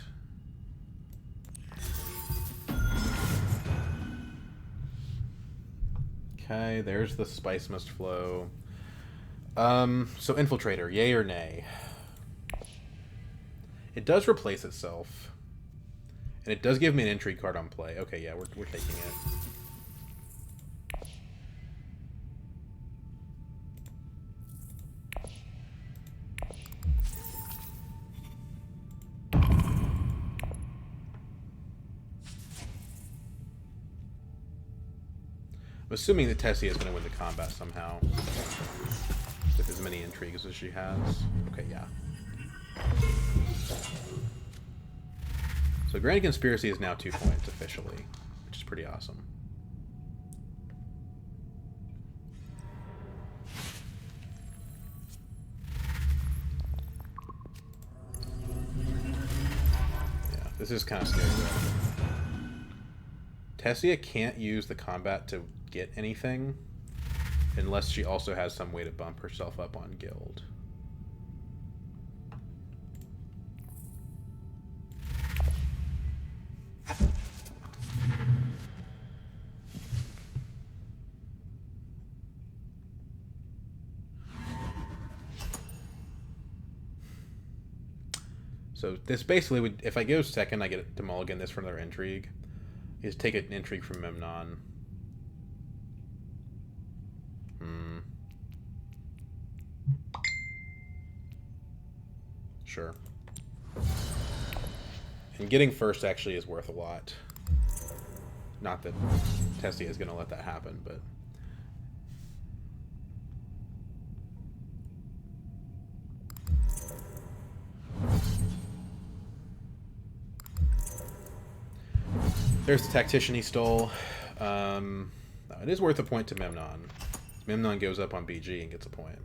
Okay, there's the spice must flow. So Infiltrator, yay or nay? It does replace itself. And it does give me an intrigue card on play. Okay, yeah, we're taking it. I'm assuming that Tessia is going to win the combat somehow. With as many intrigues as she has. Okay, yeah. So Grand Conspiracy is now 2 points officially, which is pretty awesome. Yeah, this is kind of scary though. Tessia can't use the combat to get anything unless she also has some way to bump herself up on guild. So this basically would, if I go second, I get to mulligan this for another intrigue. Is take an intrigue from Memnon. Sure. And getting first actually is worth a lot. Not that Tessia is going to let that happen, but... There's the Tactician he stole. It is worth a point to Memnon. Memnon goes up on BG and gets a point.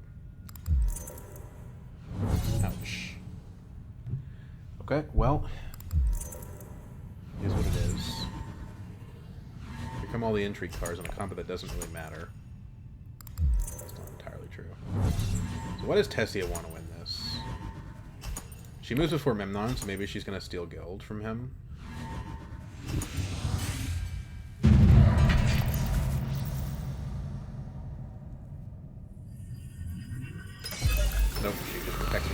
Ouch. Okay, well, here's what it is. Here come all the intrigue cards on a combat that doesn't really matter. That's not entirely true. So why does Tessia want to win this? She moves before Memnon, so maybe she's going to steal guild from him. Nope, she just protects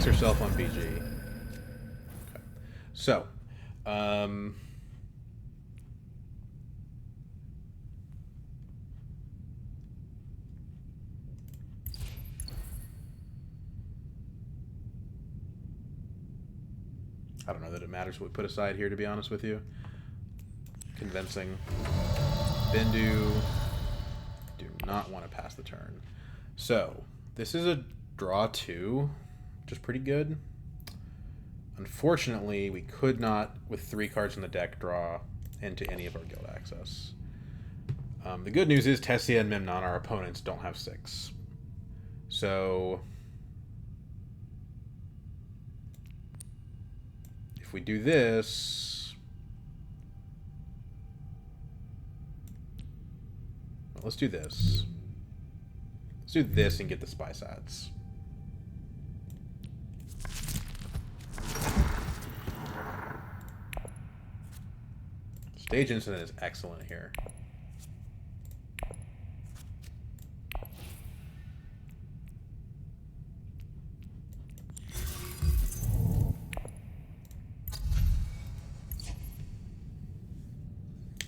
herself on BG. Okay. So, I don't know that it matters what we put aside here, to be honest with you. Convincing. Bendu. Do not want to pass the turn. So, this is a draw 2, which is pretty good. Unfortunately, we could not, with 3 cards in the deck, draw into any of our guild access. The good news is Tessia and Memnon, our opponents, don't have 6. So, if we do this... Well, let's do this. Let's do this and get the spy sats. Stage Incident is excellent here.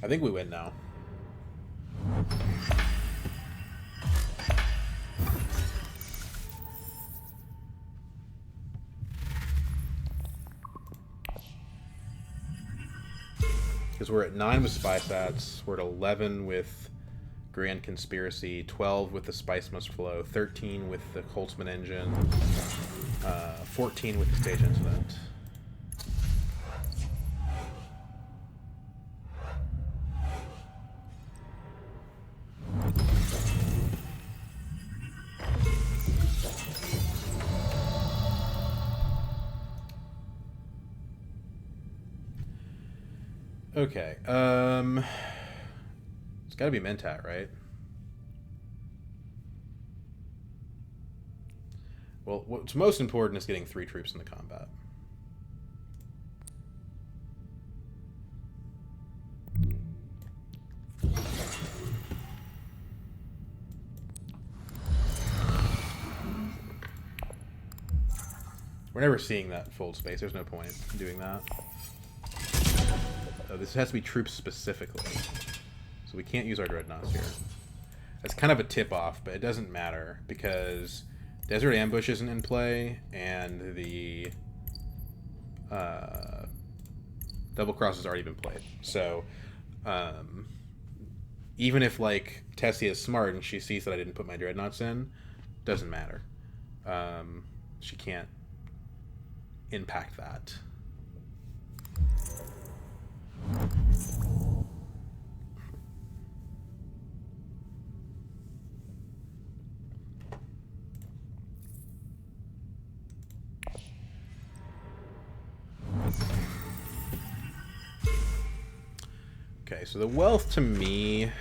I think we win now. Because we're at 9 with Spy Sats, we're at 11 with Grand Conspiracy, 12 with the Spice Must Flow, 13 with the Coltsman Engine, 14 with the Stage Incident. Okay, it's gotta be Mentat, right? Well, what's most important is getting 3 troops in the combat. We're never seeing that fold space. There's no point in doing that. Oh, this has to be troops specifically. So we can't use our dreadnoughts here. That's kind of a tip-off, but it doesn't matter because Desert Ambush isn't in play, and the Double Cross has already been played. So even if, like, Tessia is smart and she sees that I didn't put my dreadnoughts in, doesn't matter. She can't impact that. Okay, so the wealth to me,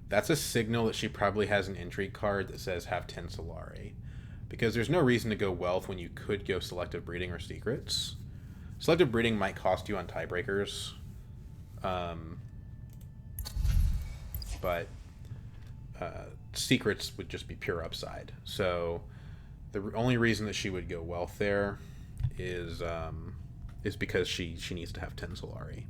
that's a signal that she probably has an intrigue card that says have 10 Solari. Because there's no reason to go wealth when you could go selective breeding or secrets. Selective breeding might cost you on tiebreakers. But secrets would just be pure upside. So the only reason that she would go wealth there is because she needs to have 10 Solari.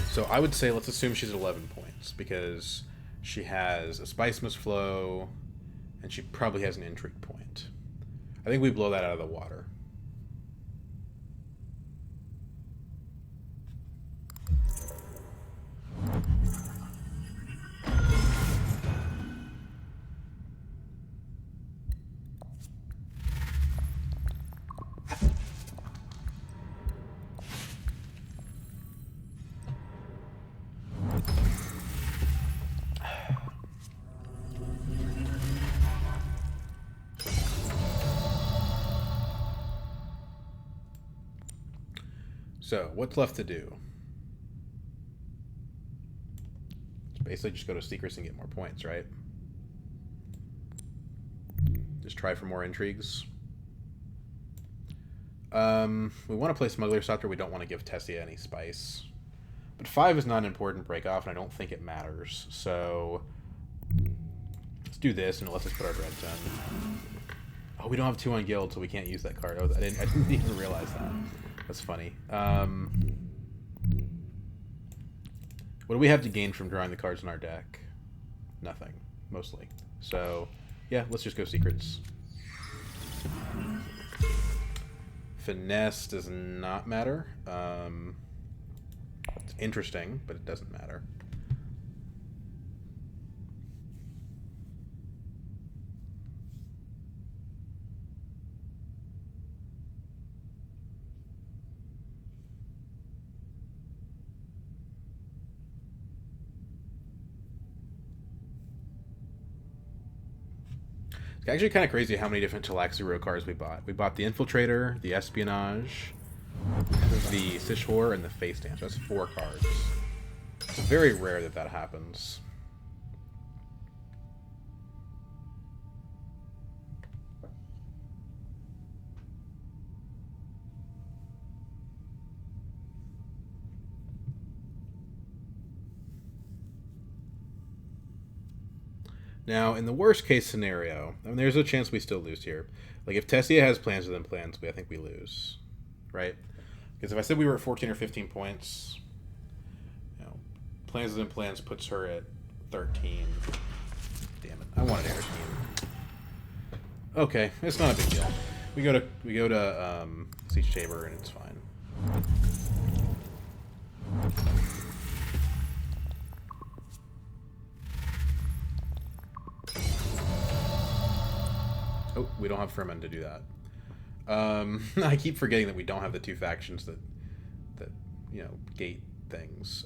So I would say let's assume she's at 11 points because she has a Spice Must Flow and she probably has an intrigue point. I think we blow that out of the water. So, what's left to do? It's basically just go to Secrets and get more points, right? Just try for more intrigues. We want to play Smuggler Scepter. We don't want to give Tessia any spice. But 5 is not an important break-off, and I don't think it matters. So, let's do this, and let's just put our dreads in. Oh, we don't have 2 on Guild, so we can't use that card. Oh, I didn't even realize that. That's funny. What do we have to gain from drawing the cards in our deck? Nothing, mostly. So, yeah, let's just go Secrets. Finesse does not matter. It's interesting, but it doesn't matter. It's actually kind of crazy how many different Chilaxi cards we bought. We bought the Infiltrator, the Espionage, the Sishhor, and the Face Dance. That's 4 cards. It's very rare that that happens. Now, in the worst case scenario, I mean, there's a chance we still lose here. Like, if Tessia has plans within plans, I think we lose. Right? Because if I said we were at 14 or 15 points, you know, plans within plans puts her at 13. Damn it. I wanted air team. Okay, it's not a big deal. We go to Siege Chamber and it's fine. Oh, we don't have Fremen to do that. I keep forgetting that we don't have the 2 factions that you know, gate things.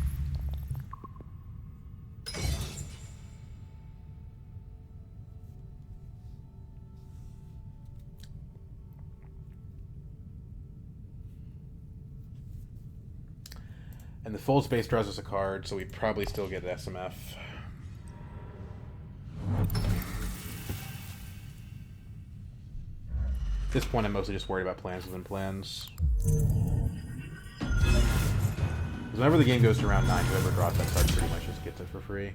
And the full space draws us a card, so we probably still get SMF. At this point, I'm mostly just worried about plans within plans. Because whenever the game goes to round 9, whoever draws that card pretty much just gets it for free.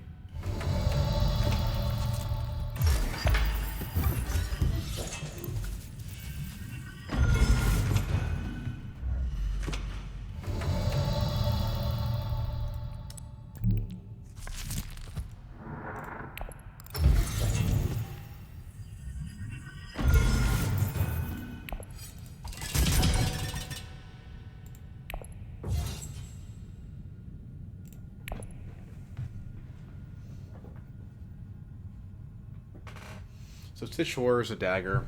So Stitch Horror is a dagger.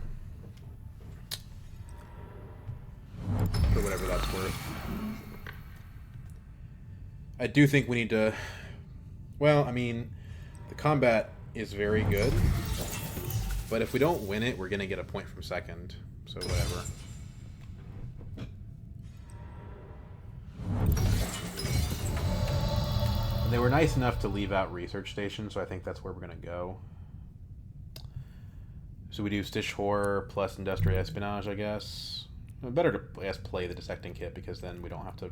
For whatever that's worth. I do think we need to... Well, I mean, the combat is very good. But if we don't win it, we're going to get a point from second. So whatever. And they were nice enough to leave out Research Station, so I think that's where we're going to go. So we do Stitch Horror plus Industrial Espionage, I guess. Better to, I guess, play the Dissecting Kit, because then we don't have to...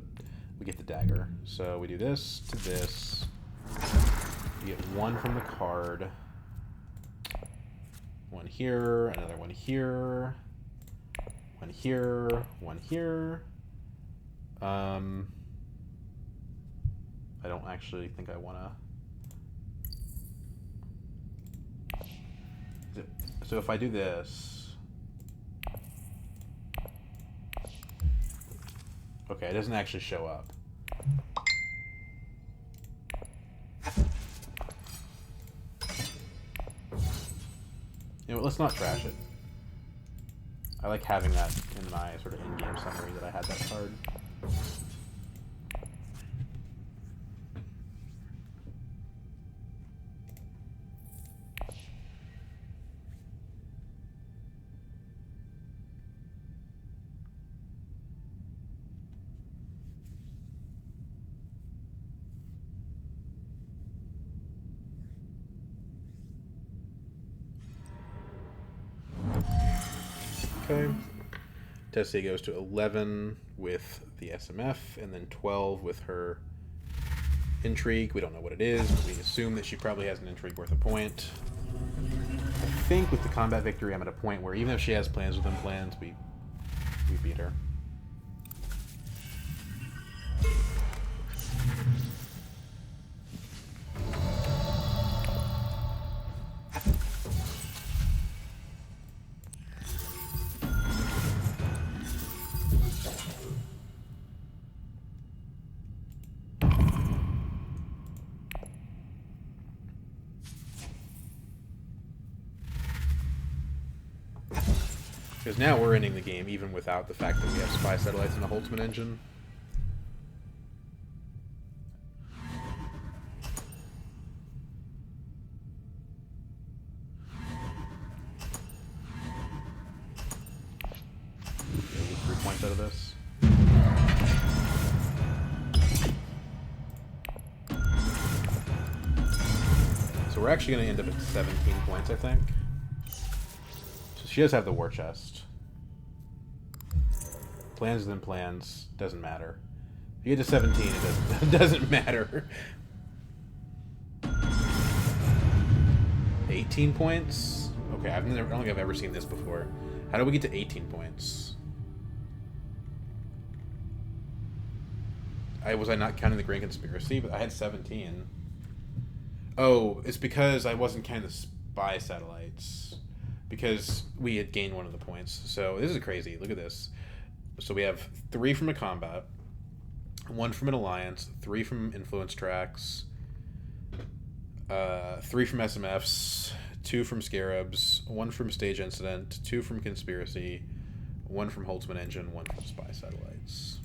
We get the dagger. So we do this to this. We get one from the card. One here, another one here. One here, one here. I don't actually think I want to... So if I do this... Okay, it doesn't actually show up. You know what, let's not trash it. I like having that in my sort of in-game summary that I had that card. Okay. Tessia goes to 11 with the SMF, and then 12 with her intrigue. We don't know what it is, but we assume that she probably has an intrigue worth a point. I think with the combat victory, I'm at a point where even if she has plans within plans, we beat her. Because now we're ending the game even without the fact that we have spy satellites and a Holtzman engine. Get 3 points out of this. So we're actually going to end up at 17 points, I think. She does have the war chest. Plans within plans, doesn't matter. If you get to 17, it doesn't matter. 18 points? Okay, I don't think I've ever seen this before. How do we get to 18 points? Was I not counting the Grand Conspiracy? But I had 17. Oh, it's because I wasn't counting the spy satellites. Because we had gained one of the points. So this is crazy. Look at this. So we have 3 from a combat, 1 from an alliance, 3 from influence tracks, 3 from SMFs, 2 from scarabs, 1 from stage incident, 2 from conspiracy, 1 from Holtzman engine, 1 from spy satellites.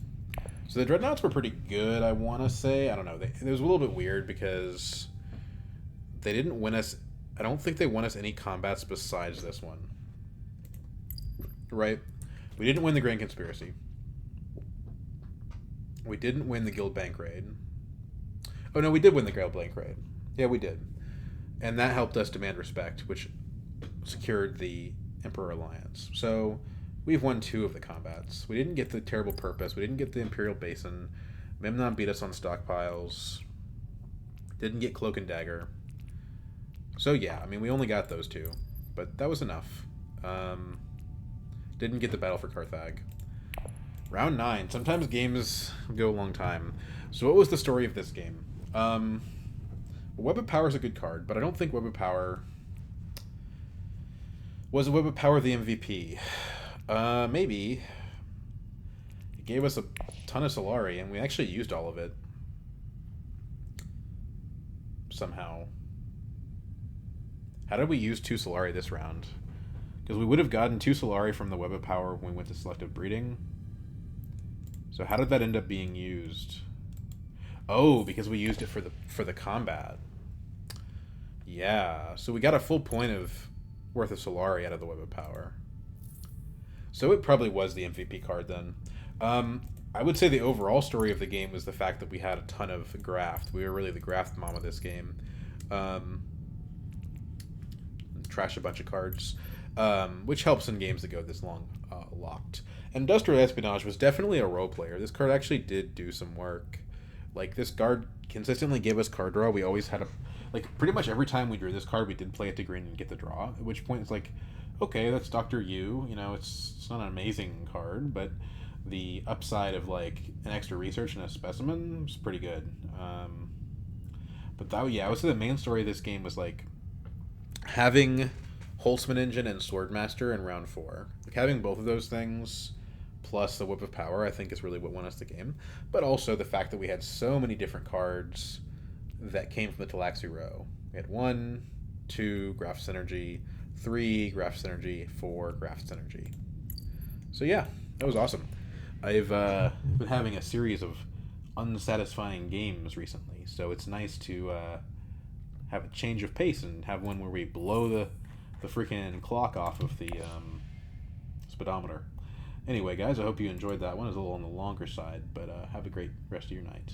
So the dreadnoughts were pretty good, I want to say. I don't know. It was a little bit weird because they didn't win us. I don't think they won us any combats besides this one. Right? We didn't win the Grand Conspiracy. We didn't win the Guild Bank Raid. Oh no, we did win the Grail Blank Raid. Yeah, we did. And that helped us demand respect, which secured the Emperor Alliance. So we've won 2 of the combats. We didn't get the Terrible Purpose. We didn't get the Imperial Basin. Memnon beat us on stockpiles. Didn't get Cloak and Dagger. So yeah, I mean, we only got those 2. But that was enough. Didn't get the Battle for Carthage. Round 9. Sometimes games go a long time. So what was the story of this game? Web of Power is a good card, but I don't think Web of Power... Was Web of Power the MVP? Maybe. It gave us a ton of Solari, and we actually used all of it. Somehow. How did we use 2 Solari this round? Because we would have gotten 2 Solari from the Web of Power when we went to Selective Breeding. So how did that end up being used? Oh, because we used it for the combat. Yeah, so we got a full point of worth of Solari out of the Web of Power. So it probably was the MVP card then. I would say the overall story of the game was the fact that we had a ton of graft. We were really the graft mom of this game. Trash a bunch of cards, which helps in games that go this long locked. Industrial Espionage was definitely a role player. This card actually did do some work. Like, this card consistently gave us card draw. We always had like, pretty much every time we drew this card, we did play it to green and get the draw. At which point, it's like, okay, that's Dr. Yu. You know, it's not an amazing card, but the upside of, like, an extra research and a specimen is pretty good. But that, yeah, I would say the main story of this game was, like, having Holtzman Engine and Swordmaster in round 4. Like, having both of those things plus the Whip of Power, I think, is really what won us the game. But also the fact that we had so many different cards that came from the Talaxi row. We had 1, 2 Graft Synergy, 3 Graft Synergy, 4 Graft Synergy. So yeah, that was awesome. I've been having a series of unsatisfying games recently, so it's nice to have a change of pace and have one where we blow the freaking clock off of the speedometer. Anyway, guys, I hope you enjoyed that one. It's a little on the longer side, but have a great rest of your night.